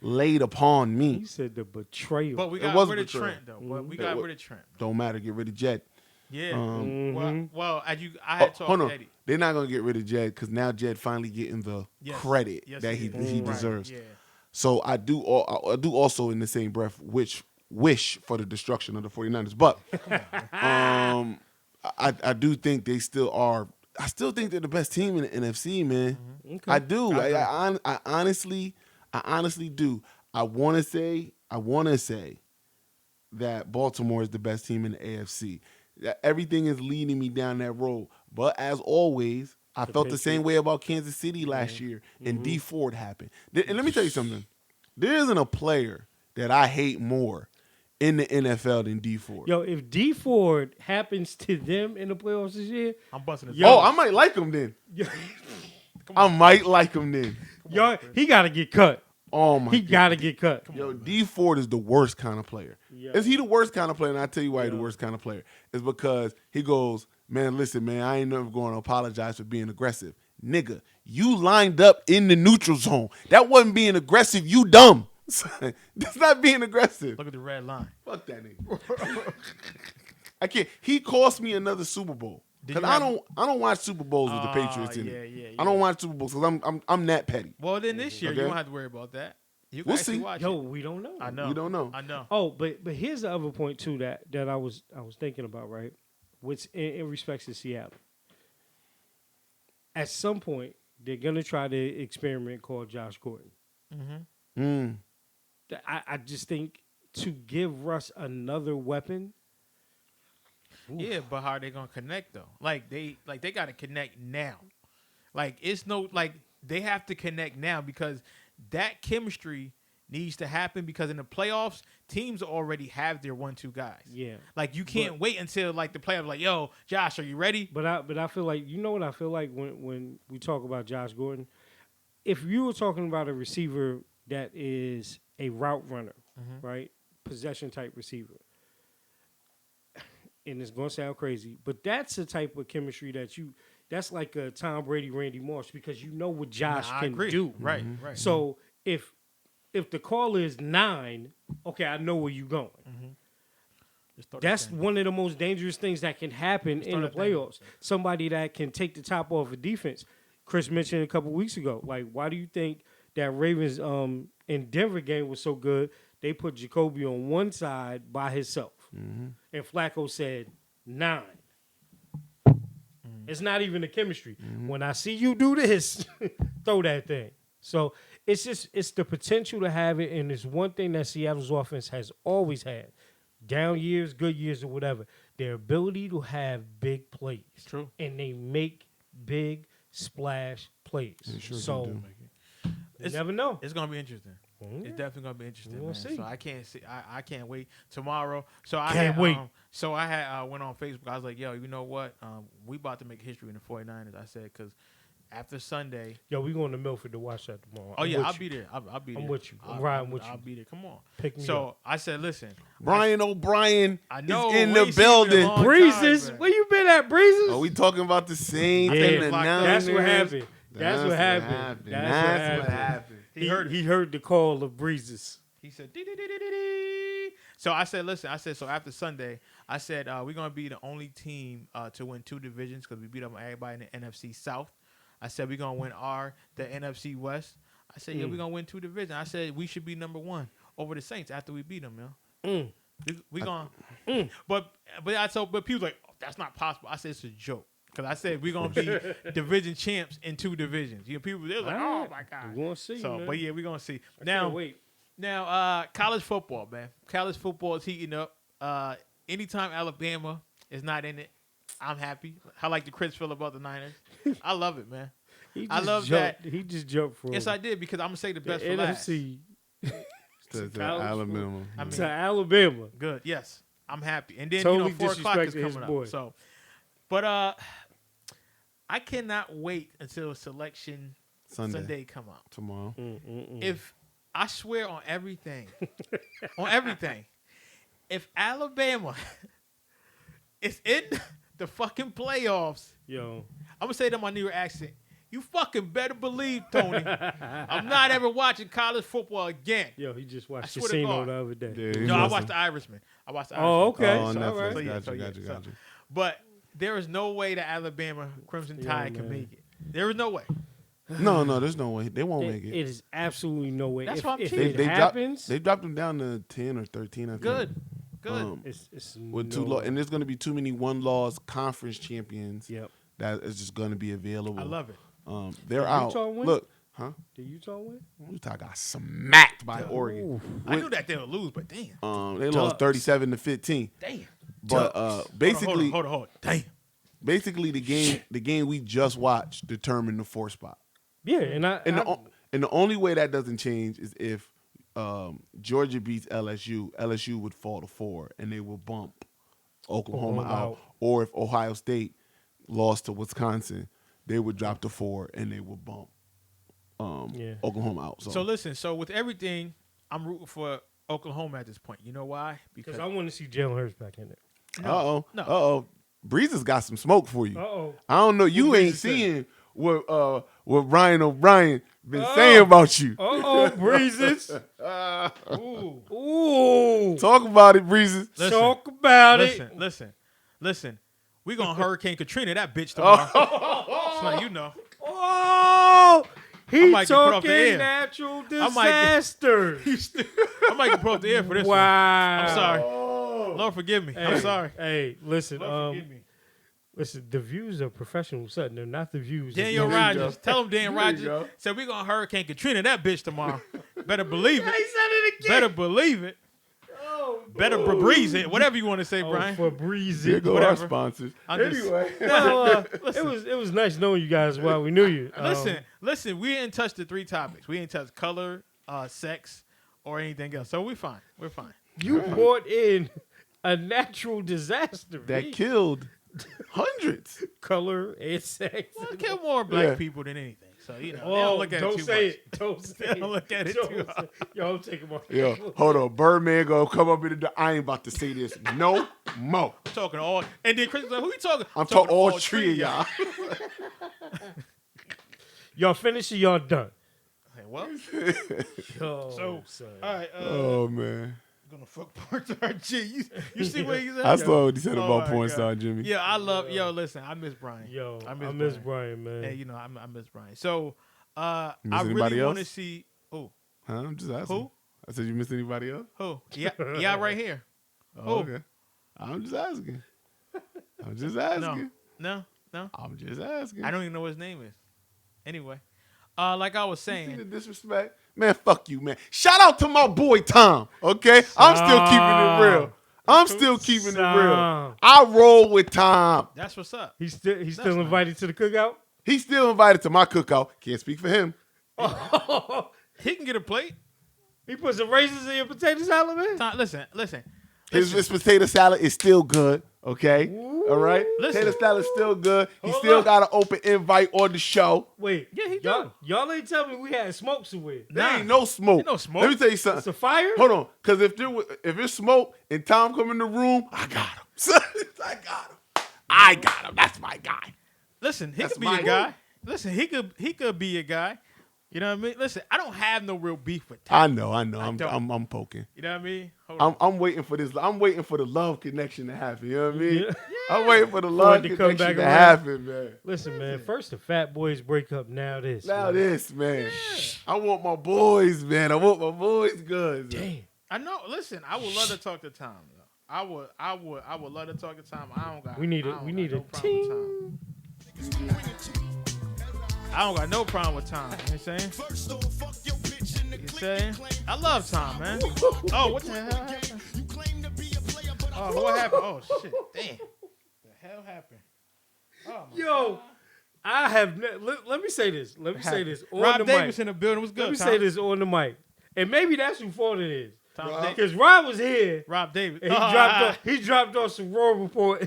Speaker 3: laid upon
Speaker 1: He
Speaker 3: me.
Speaker 1: said the betrayal.
Speaker 2: But we
Speaker 3: It
Speaker 2: got
Speaker 3: was
Speaker 2: rid of
Speaker 3: betrayal.
Speaker 2: Trent though. But we got rid of Trent.
Speaker 3: Don't matter. Get rid of Jed.
Speaker 2: Yeah.
Speaker 3: Um,
Speaker 2: Well, I had talked
Speaker 3: Hold
Speaker 2: to
Speaker 3: on.
Speaker 2: Eddie.
Speaker 3: They're not gonna get rid of Jed because now Jed finally getting the
Speaker 2: Yes.
Speaker 3: credit
Speaker 2: Yes,
Speaker 3: that
Speaker 2: he
Speaker 3: he
Speaker 2: is. Right.
Speaker 3: deserves.
Speaker 2: Yeah.
Speaker 3: So I do also in the same breath wish for the destruction of the 49ers. But I do think they still are. I still think they're the best team in the NFC, man.
Speaker 1: Okay.
Speaker 3: I do. I honestly do. I want to say that Baltimore is the best team in the AFC. That everything is leading me down that road. But as always, I felt the same way about Kansas City last year, and D Ford happened. And let me tell you something. There isn't a player that I hate more in the NFL than D Ford.
Speaker 1: Yo, if D Ford happens to them in the playoffs this year,
Speaker 2: I'm busting his.
Speaker 3: Oh, I might like him then. I might like him then.
Speaker 1: he got to get cut.
Speaker 3: Oh my
Speaker 1: He
Speaker 3: God.
Speaker 1: got to get cut.
Speaker 3: Yo, D Ford is the worst kind of player.
Speaker 1: Yeah.
Speaker 3: Is he the worst kind of player? And I'll tell you why he's the worst kind of player. It's because he goes, man, listen, man, I ain't never going to apologize for being aggressive. Nigga, you lined up in the neutral zone. That wasn't being aggressive. You dumb. That's not being aggressive.
Speaker 2: Look at the red line.
Speaker 3: Fuck that nigga. I can't. He cost me another Super Bowl.
Speaker 2: Did
Speaker 3: Because
Speaker 2: you
Speaker 3: I don't watch Super Bowls with the Patriots in
Speaker 2: yeah,
Speaker 3: it.
Speaker 2: yeah,
Speaker 3: I don't watch Super Bowls because I'm that petty.
Speaker 2: Well, then this year
Speaker 3: Okay.
Speaker 2: you don't have to worry about that. You can
Speaker 3: We'll
Speaker 2: actually
Speaker 3: see.
Speaker 2: watch
Speaker 1: Yo,
Speaker 2: it.
Speaker 1: we don't know.
Speaker 2: I know.
Speaker 3: We don't know.
Speaker 2: I know.
Speaker 1: Oh, but here's the other point too that I was thinking about, right? Which in respects to Seattle. At some point, they're gonna try the experiment called Josh Gordon.
Speaker 3: Mm.
Speaker 1: I just think to give Russ another weapon.
Speaker 2: Yeah, but how are they gonna connect though? Like they got to connect now. Like it's no like they have to connect now because that chemistry needs to happen because in the playoffs, teams already have their 1-2 guys.
Speaker 1: Yeah.
Speaker 2: Like you can't wait until like the playoffs. Like, yo, Josh, are you ready?
Speaker 1: But I feel like, you know what I feel like when we talk about Josh Gordon? If you were talking about a receiver that is a route runner, right? Possession type receiver. And it's going to sound crazy, but that's the type of chemistry that's like a Tom Brady, Randy Moss, because you know what Josh can do.
Speaker 2: Right, right.
Speaker 1: So if the call is 9, okay, I know where you're going. That's one of the most dangerous things that can happen in the playoffs. Somebody that can take the top off of defense. Chris mentioned a couple weeks ago, like, why do you think that Ravens in Denver game was so good? They put Jacoby on one side by himself. And Flacco said 9. It's not even the chemistry. When I see you do this, throw that thing. So it's the potential to have it, and it's one thing that Seattle's offense has always had. Down years, good years, or whatever. Their ability to have big plays.
Speaker 2: True.
Speaker 1: And they make big splash plays. So you never know.
Speaker 2: It's gonna be interesting. It's definitely gonna be interesting.
Speaker 1: We'll
Speaker 2: Man.
Speaker 1: see.
Speaker 2: So I can't see. I can't wait tomorrow. So I
Speaker 1: Can't
Speaker 2: had,
Speaker 1: wait.
Speaker 2: So I had went on Facebook. I was like, yo, you know what? We about to make history in the 49ers. I said because after Sunday.
Speaker 1: Yo, we going to Milford to watch that tomorrow.
Speaker 2: Oh,
Speaker 1: I'm
Speaker 2: yeah,
Speaker 1: with
Speaker 2: I'll
Speaker 1: you.
Speaker 2: be there. I'll be there.
Speaker 1: I'm with you. I'm
Speaker 2: I'll-
Speaker 1: riding with you.
Speaker 2: I'll be there. Come on.
Speaker 1: Pick me
Speaker 2: So
Speaker 1: up.
Speaker 2: I said, listen.
Speaker 3: Brian O'Brien
Speaker 2: I know.
Speaker 3: is in
Speaker 2: we
Speaker 3: the
Speaker 2: ain't seen him in a
Speaker 3: building.
Speaker 2: long time,
Speaker 1: Breezes,
Speaker 2: man.
Speaker 1: where you been at, Breezes?
Speaker 3: Are we talking about the same
Speaker 1: Yeah,
Speaker 3: thing? The
Speaker 1: that's what
Speaker 3: Niners?
Speaker 1: happened. That's what happened.
Speaker 3: That's what happened.
Speaker 1: He heard the call of Breezes.
Speaker 2: He said, "Dee-dee-dee-dee-dee-dee." So I said, listen, so after Sunday, I said, we're going to be the only team to win 2 divisions because we beat up on everybody in the NFC South. I said, we're going to win the NFC West. I said, yeah, we're going to win 2 divisions. I said, we should be number 1 over the Saints after we beat them, yo. We going but people like, oh, that's not possible. I said, it's a joke. Because I said, we're going to be division champs in 2 divisions. You know, people, they're like, oh, my God.
Speaker 1: We're going to see,
Speaker 2: So,
Speaker 1: man.
Speaker 2: but yeah, we're going to see.
Speaker 1: Can't wait.
Speaker 2: Now, college football, man. College football is heating up. Anytime Alabama is not in it, I'm happy. I like the Chris feel about the Niners. I love it, man. I love that.
Speaker 1: He just jumped from
Speaker 2: Yes, I did because I'm gonna say the
Speaker 1: the
Speaker 2: best for last.
Speaker 1: NFC
Speaker 3: To
Speaker 1: college
Speaker 3: Alabama.
Speaker 2: I mean,
Speaker 1: to Alabama.
Speaker 2: good. Yes, I'm happy. And then
Speaker 1: Totally
Speaker 2: 4 o'clock is
Speaker 1: disrespected his
Speaker 2: coming
Speaker 1: boy.
Speaker 2: up. So, but I cannot wait until selection Sunday come out.
Speaker 3: Tomorrow.
Speaker 2: If I swear on everything, if Alabama is in the fucking playoffs,
Speaker 1: Yo,
Speaker 2: I'm gonna say that in my New York accent. You fucking better believe, Tony, I'm not ever watching college football again.
Speaker 1: yo, he just watched
Speaker 2: swear to
Speaker 1: Casino
Speaker 2: God.
Speaker 1: the other day.
Speaker 3: Yeah, he
Speaker 2: No, I
Speaker 3: must
Speaker 2: watched
Speaker 3: have.
Speaker 2: The Irishman.
Speaker 1: Oh, okay.
Speaker 3: Oh, on
Speaker 1: So, all
Speaker 3: Netflix.
Speaker 1: right.
Speaker 3: Gotcha.
Speaker 2: So, but there is no way that Alabama Crimson Tide can
Speaker 1: man.
Speaker 2: make it. There is no way.
Speaker 3: No, there's no way. They won't make it.
Speaker 1: It is absolutely no way.
Speaker 2: That's
Speaker 1: if,
Speaker 2: what I'm
Speaker 1: if
Speaker 2: saying.
Speaker 1: it
Speaker 3: They
Speaker 1: happens,
Speaker 3: dropped them down to 10 or 13, I think.
Speaker 2: Good.
Speaker 1: it's
Speaker 3: With
Speaker 1: no
Speaker 3: 2
Speaker 1: way.
Speaker 3: and there's going to be too many one-loss conference champions
Speaker 1: Yep.
Speaker 3: that is just going to be available.
Speaker 2: I love it.
Speaker 3: They're
Speaker 1: Did
Speaker 3: out.
Speaker 1: Utah win?
Speaker 3: Look, huh?
Speaker 1: Did Utah win?
Speaker 3: Utah got smacked by Oregon.
Speaker 2: I knew that they would lose, but damn.
Speaker 3: They lost 37-15.
Speaker 2: Damn.
Speaker 3: But basically,
Speaker 2: Hold on. Damn.
Speaker 3: basically the game we just watched determined the 4th spot.
Speaker 1: Yeah, and
Speaker 3: And the only way that doesn't change is if Georgia beats LSU. LSU would fall to 4, and they will bump Oklahoma out. Or if Ohio State lost to Wisconsin, they would drop to 4, and they would bump Oklahoma out.
Speaker 2: So listen, so with everything, I'm rooting for Oklahoma at this point. You know why?
Speaker 1: because I want to see Jalen Hurts back in there.
Speaker 3: Uh-oh. Breeze has got some smoke for you.
Speaker 1: Uh-oh.
Speaker 3: I don't know. You
Speaker 1: What
Speaker 3: ain't
Speaker 1: Breeze said?
Speaker 3: seeing what Ryan O'Brien been saying about you.
Speaker 1: Uh-oh, Breezes. Ooh.
Speaker 3: Talk about it, Breezes.
Speaker 2: Listen,
Speaker 1: Talk about it.
Speaker 2: Listen. We gonna Hurricane Katrina that bitch tomorrow. It's like, you know.
Speaker 1: Oh,
Speaker 2: I
Speaker 1: he
Speaker 2: might get put off the
Speaker 1: talking
Speaker 2: air.
Speaker 1: natural
Speaker 2: I might get-
Speaker 1: disaster.
Speaker 2: I might get put off the air for this one.
Speaker 1: Wow.
Speaker 2: I'm sorry. Lord forgive me. I'm sorry.
Speaker 1: Hey, listen.
Speaker 2: Lord forgive me.
Speaker 1: Listen. The views of professional Sutton. They're not the views.
Speaker 2: Daniel
Speaker 1: of
Speaker 2: Rogers. Tell him Dan
Speaker 3: you
Speaker 2: Rogers
Speaker 3: go.
Speaker 2: said we gonna Hurricane Katrina that bitch tomorrow. Better believe it.
Speaker 1: He said it again.
Speaker 2: Better believe it. Better breeze it. Whatever you want to say, Brian.
Speaker 1: For breezy.
Speaker 3: Here go
Speaker 2: Whatever.
Speaker 3: our sponsors.
Speaker 2: I'm just-
Speaker 3: Anyway.
Speaker 1: Well, it was nice knowing you guys while we knew you.
Speaker 2: Listen. We didn't touch the 3 topics. We didn't touch color, sex, or anything else. So we're fine. We're fine.
Speaker 1: You brought in a natural disaster
Speaker 3: that killed hundreds.
Speaker 1: color and sex.
Speaker 2: Well, it kill more black
Speaker 3: Yeah.
Speaker 2: people than anything. So they
Speaker 1: Oh,
Speaker 2: don't look at
Speaker 1: don't
Speaker 2: it too
Speaker 1: say
Speaker 2: much.
Speaker 1: it. Don't say
Speaker 2: They
Speaker 1: it.
Speaker 2: don't look at it
Speaker 1: Don't
Speaker 2: too
Speaker 1: say-
Speaker 2: hard.
Speaker 1: Yo, take him off.
Speaker 3: Yo, hold on. Birdman gonna come up in the. I ain't about to say this no more.
Speaker 2: I'm talking to all, and then Chris is like, "Who you talking?"
Speaker 3: I'm talking
Speaker 2: to
Speaker 3: all three of y'all.
Speaker 1: Y'all finished or y'all done?
Speaker 2: Hey, well,
Speaker 1: Yo,
Speaker 2: so
Speaker 1: son.
Speaker 2: all right.
Speaker 3: Oh man,
Speaker 2: Gonna fuck porn star G. You see what he's at?
Speaker 3: I saw what he said
Speaker 2: Oh,
Speaker 3: about
Speaker 2: my
Speaker 3: porn
Speaker 2: God.
Speaker 3: star Jimmy.
Speaker 2: Yeah, I love. Yo, listen, I miss Brian.
Speaker 1: Yo,
Speaker 2: I
Speaker 1: I
Speaker 2: miss
Speaker 1: miss Brian, man.
Speaker 2: Hey, you know, I miss Brian. So, I
Speaker 3: miss anybody
Speaker 2: really want to
Speaker 3: else?
Speaker 2: see. Oh,
Speaker 3: Huh? I'm just asking.
Speaker 2: Who?
Speaker 3: I said you missed anybody else?
Speaker 2: who? Yeah, right here.
Speaker 3: Oh,
Speaker 2: Who?
Speaker 3: okay. I'm just asking. I'm just asking.
Speaker 2: No.
Speaker 3: I'm just asking.
Speaker 2: I don't even know what his name is. Anyway, like I was
Speaker 3: See the
Speaker 2: saying,
Speaker 3: disrespect? Man, fuck you, man. Shout out to my boy Tom, okay? I'm still keeping it real. I'm still keeping it real.
Speaker 1: Tom.
Speaker 3: I roll with Tom.
Speaker 2: that's what's up.
Speaker 1: He's still
Speaker 2: That's
Speaker 1: invited to the cookout.
Speaker 3: He's still invited to my cookout. Can't speak for him.
Speaker 2: He can get a plate.
Speaker 1: He put some raisins in your potato salad, man.
Speaker 2: Tom, listen.
Speaker 3: His potato salad is still good, okay? All right?
Speaker 2: Listen.
Speaker 3: Potato salad is still good. He
Speaker 1: Hold
Speaker 3: still
Speaker 1: up.
Speaker 3: got an open invite on the show.
Speaker 1: Wait,
Speaker 2: Yeah, he
Speaker 1: y'all ain't tell me we had smoke somewhere.
Speaker 3: There ain't no smoke.
Speaker 2: Ain't no smoke.
Speaker 3: Let me tell you
Speaker 1: It's
Speaker 3: something.
Speaker 1: a fire.
Speaker 3: Hold on, because if it's smoke and Tom come in the room, I got him. I got him. That's my guy.
Speaker 2: Listen, he
Speaker 3: That's
Speaker 2: could be
Speaker 3: my
Speaker 2: a guy. Listen, he could be a guy. You know what I mean? Listen, I don't have no real beef with Tom.
Speaker 3: I know. I'm
Speaker 2: don't.
Speaker 3: I'm poking.
Speaker 2: You know what I mean? Hold on.
Speaker 3: I'm waiting for this. I'm waiting for the love connection to happen. You know what I mean?
Speaker 1: Yeah.
Speaker 3: I'm waiting for the
Speaker 1: it
Speaker 3: love
Speaker 1: to come
Speaker 3: connection
Speaker 1: back
Speaker 3: to
Speaker 1: around.
Speaker 3: happen, man.
Speaker 1: Listen, man. First the Fat Boys break up. Now this.
Speaker 3: Now
Speaker 1: man.
Speaker 3: this, man. I want my boys, man. I want my boys good.
Speaker 1: Damn.
Speaker 2: I know. Listen, I would love to talk to Tom. Though. I would love to talk to Tom. I don't got.
Speaker 1: We need
Speaker 2: I
Speaker 1: a
Speaker 2: don't
Speaker 1: we
Speaker 2: got
Speaker 1: need
Speaker 2: no
Speaker 1: a
Speaker 2: problem with Tom. I don't got no problem with Tom. You know what I'm saying? You saying? I love Tom, man. Oh, what the hell happened? Oh, what happened? Oh, shit. Damn. The hell happened? Oh, my
Speaker 1: Yo, I have. Let me say this. Let me say this on
Speaker 2: Rob
Speaker 1: the
Speaker 2: Davis
Speaker 1: mic.
Speaker 2: in the building was good.
Speaker 1: Let me
Speaker 2: Tom.
Speaker 1: say this on the mic, and maybe that's who fault it is.
Speaker 2: Tom Davis.
Speaker 1: Because Rob was here.
Speaker 2: Rob Davis.
Speaker 1: And he dropped off some raw report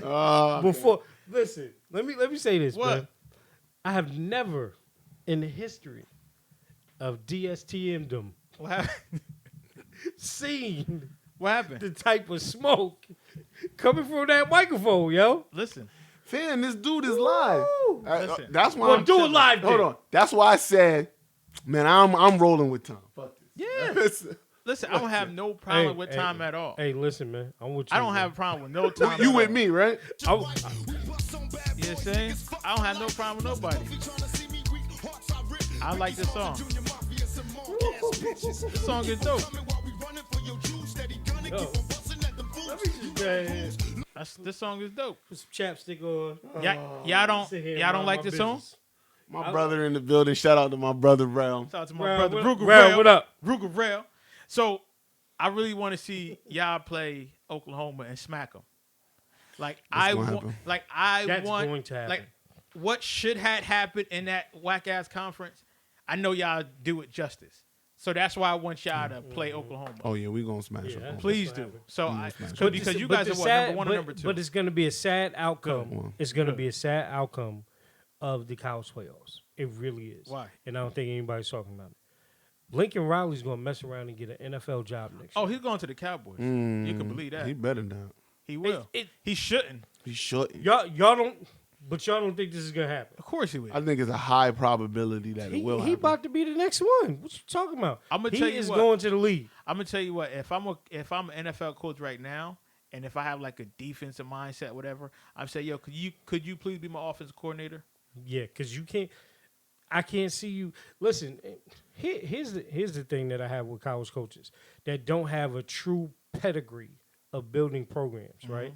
Speaker 1: before. Listen, let me say this,
Speaker 2: What?
Speaker 1: man. I have never in the history of DSTMdom
Speaker 2: What happened?
Speaker 1: seen
Speaker 2: What happened?
Speaker 1: the type of smoke coming from that microphone, yo.
Speaker 2: Listen.
Speaker 3: Fam, this dude is live.
Speaker 2: Listen.
Speaker 3: That's why
Speaker 1: Well,
Speaker 3: I'm
Speaker 1: do it
Speaker 3: chilling.
Speaker 1: live
Speaker 3: Hold
Speaker 1: then.
Speaker 3: on. That's why I said, man, I'm rolling with Tom. Fuck this.
Speaker 2: Yeah. Listen, I don't have no problem with Tom at all.
Speaker 1: Hey, listen, man. I'm with you.
Speaker 2: I don't
Speaker 1: man.
Speaker 2: have a problem with no Tom.
Speaker 3: You
Speaker 2: at
Speaker 3: with
Speaker 2: all.
Speaker 3: me, right?
Speaker 2: You know what I'm saying? I don't have no problem with nobody. I like this song. This song is dope.
Speaker 1: Yo, let me just go ahead.
Speaker 2: This song is dope.
Speaker 1: Put some chapstick on.
Speaker 2: Y'all
Speaker 1: Sit here and
Speaker 2: don't
Speaker 1: mind
Speaker 2: like
Speaker 1: my
Speaker 2: this song?
Speaker 1: business.
Speaker 3: My brother in the building. Shout out to my brother, Realm.
Speaker 2: Shout out to my
Speaker 1: Rel,
Speaker 2: brother
Speaker 1: what-
Speaker 2: Ruger
Speaker 1: Rel,
Speaker 2: Rel.
Speaker 1: what up?
Speaker 2: Ruger Rel. So I really want to see y'all play Oklahoma and smack them. Like I
Speaker 3: gonna
Speaker 2: want,
Speaker 3: happen.
Speaker 2: like I
Speaker 1: That's
Speaker 2: want,
Speaker 1: going to happen.
Speaker 2: like what should have happened in that whack ass conference. I know y'all do it justice. So that's why I want y'all to play Oklahoma.
Speaker 3: Oh yeah, we gonna smash
Speaker 1: Yeah.
Speaker 3: him.
Speaker 2: Please
Speaker 1: That's what
Speaker 2: do.
Speaker 1: happened.
Speaker 2: So
Speaker 3: Mm,
Speaker 2: I,
Speaker 3: that's
Speaker 2: so
Speaker 3: fine.
Speaker 2: because you
Speaker 1: But
Speaker 2: guys
Speaker 1: the
Speaker 2: are what,
Speaker 1: sad-
Speaker 2: number one
Speaker 1: but,
Speaker 2: or number two?
Speaker 1: But it's going to be a sad outcome.
Speaker 3: Good.
Speaker 1: It's going to be a sad outcome of the Cowboys playoffs. It really is.
Speaker 2: Why?
Speaker 1: And I don't think anybody's talking about it. Lincoln Riley's going to mess around and get an NFL job next
Speaker 2: Oh,
Speaker 1: year.
Speaker 2: he's going to the Cowboys. You can believe that.
Speaker 3: He better not.
Speaker 2: He will. He shouldn't.
Speaker 3: He shouldn't.
Speaker 1: Y'all don't think this is going to happen.
Speaker 2: Of course he will.
Speaker 3: I think it's a high probability that it will
Speaker 1: He
Speaker 3: happen.
Speaker 1: about to be the next one. What you talking about?
Speaker 2: I'ma
Speaker 1: he
Speaker 2: tell you
Speaker 1: is
Speaker 2: what.
Speaker 1: going to the league.
Speaker 2: I'm gonna tell you what. If I'm an NFL coach right now, and if I have like a defensive mindset, whatever, I'm saying, yo, could you please be my offensive coordinator?
Speaker 1: Yeah, because you can't. I can't see you. Listen, here's the thing that I have with college coaches that don't have a true pedigree of building programs. Right,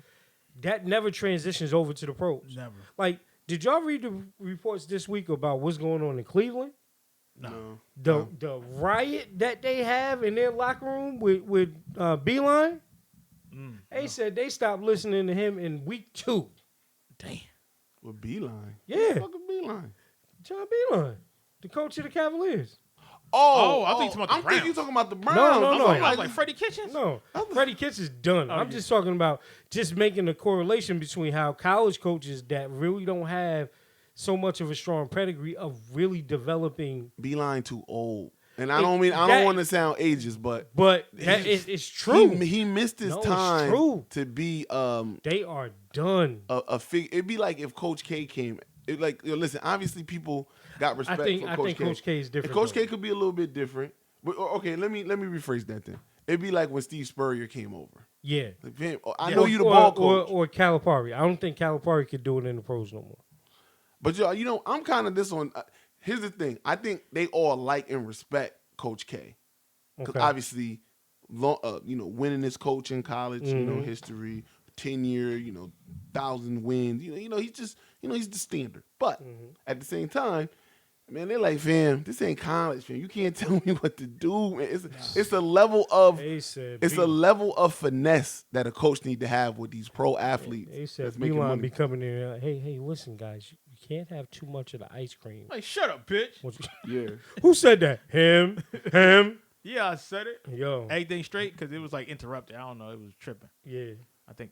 Speaker 1: that never transitions over to the pros.
Speaker 2: Never.
Speaker 1: Like, did y'all read the reports this week about what's going on in Cleveland?
Speaker 3: No.
Speaker 1: The riot that they have in their locker room with Beeline. They said they stopped listening to him in week 2.
Speaker 2: Damn.
Speaker 3: With Beeline.
Speaker 1: Yeah.
Speaker 3: Fucking Beeline.
Speaker 1: John Beeline, the coach of the Cavaliers.
Speaker 2: I think you talking about the
Speaker 3: I'm thinking you
Speaker 2: Browns.
Speaker 3: talking about the Browns.
Speaker 1: No.
Speaker 2: I was like Freddie Kitchens.
Speaker 1: No, Freddie Kitchens is done. I'm
Speaker 2: yeah.
Speaker 1: just talking about just making a correlation between how college coaches that really don't have so much of a strong pedigree of really developing.
Speaker 3: Beeline too old. And
Speaker 1: That-
Speaker 3: I don't want to sound ageist, but
Speaker 1: that it's true.
Speaker 3: He missed his
Speaker 1: No, it's
Speaker 3: time
Speaker 1: true.
Speaker 3: to be
Speaker 1: They are done.
Speaker 3: a figure. It'd be like if Coach K came. Listen, obviously people got respect for Coach K.
Speaker 1: I think Coach K is different.
Speaker 3: And Coach
Speaker 1: though.
Speaker 3: K could be a little bit different. But okay, let me rephrase that then. It'd be like when Steve Spurrier came over.
Speaker 1: Yeah.
Speaker 3: Like, man, I know you the ball coach.
Speaker 1: Or Calipari. I don't think Calipari could do it in the pros no more.
Speaker 3: But y'all, I'm kind of this one. Here's the thing. I think they all like and respect Coach K. Because
Speaker 1: Okay.
Speaker 3: obviously, winning his coach in college, history, 10-year, 1,000 wins. He's just, he's the standard. But at the same time, man, they're like, fam, this ain't college, fam. You can't tell me what to do, man. It's a level of level of finesse that a coach need to have with these pro athletes.
Speaker 1: They said
Speaker 3: that's making
Speaker 1: Beeline
Speaker 3: money.
Speaker 1: be coming in like, hey, listen, guys, you can't have too much of the ice cream.
Speaker 2: Like, shut up, bitch.
Speaker 3: Yeah.
Speaker 1: Who said that? Him.
Speaker 2: Yeah, I said it.
Speaker 1: Yo.
Speaker 2: Everything straight because it was like interrupted. I don't know. It was tripping.
Speaker 1: Yeah.
Speaker 2: I think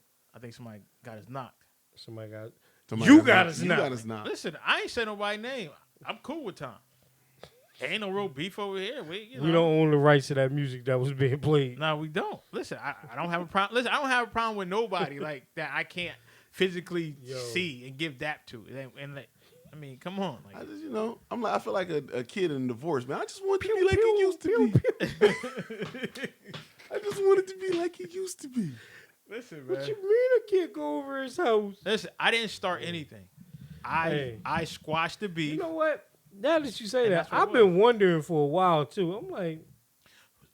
Speaker 2: somebody got us knocked.
Speaker 1: Somebody got.
Speaker 3: Somebody
Speaker 1: You got us
Speaker 3: You
Speaker 1: now.
Speaker 3: got us now.
Speaker 2: Listen, I ain't say nobody's name. I'm cool with Tom. Ain't no real beef over here. We
Speaker 1: We don't own the rights to that music that was being played.
Speaker 2: No, we don't. Listen, I don't have a problem. Listen, I don't have a problem with nobody like that. I can't physically see and give that to. And like, I mean, come on. Like,
Speaker 3: I just, I feel like a kid in a divorce, man. I just want it to be like it used to be. I just want it to be like it used to be.
Speaker 2: listen, man.
Speaker 1: What you mean I can't go over his house?
Speaker 2: Listen, I didn't start anything. I squashed the beef.
Speaker 1: You know what? Now that you say
Speaker 2: And
Speaker 1: that,
Speaker 2: that's what it
Speaker 1: I've been wondering for a while too. I'm like,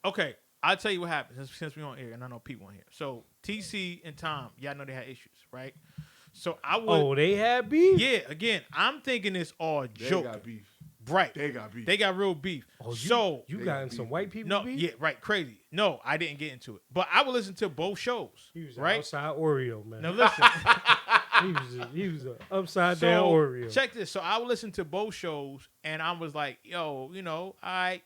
Speaker 2: Okay, I'll tell you what happened since we on air, and I know people on here. So TC and Tom, y'all know they had issues, right? So I would.
Speaker 1: they had beef.
Speaker 2: Yeah, again, I'm thinking it's all
Speaker 3: They
Speaker 2: joke.
Speaker 3: got beef.
Speaker 2: Right.
Speaker 3: They got beef.
Speaker 2: They got real beef.
Speaker 1: You got in some white people
Speaker 2: no,
Speaker 1: beef?
Speaker 2: yeah, right, crazy. No, I didn't get into it, but I would listen to both shows.
Speaker 1: He was
Speaker 2: right.
Speaker 1: an outside Oreo, man.
Speaker 2: Now listen.
Speaker 1: he was an upside down Oreo.
Speaker 2: Check this. So I would listen to both shows, and I was like, yo, I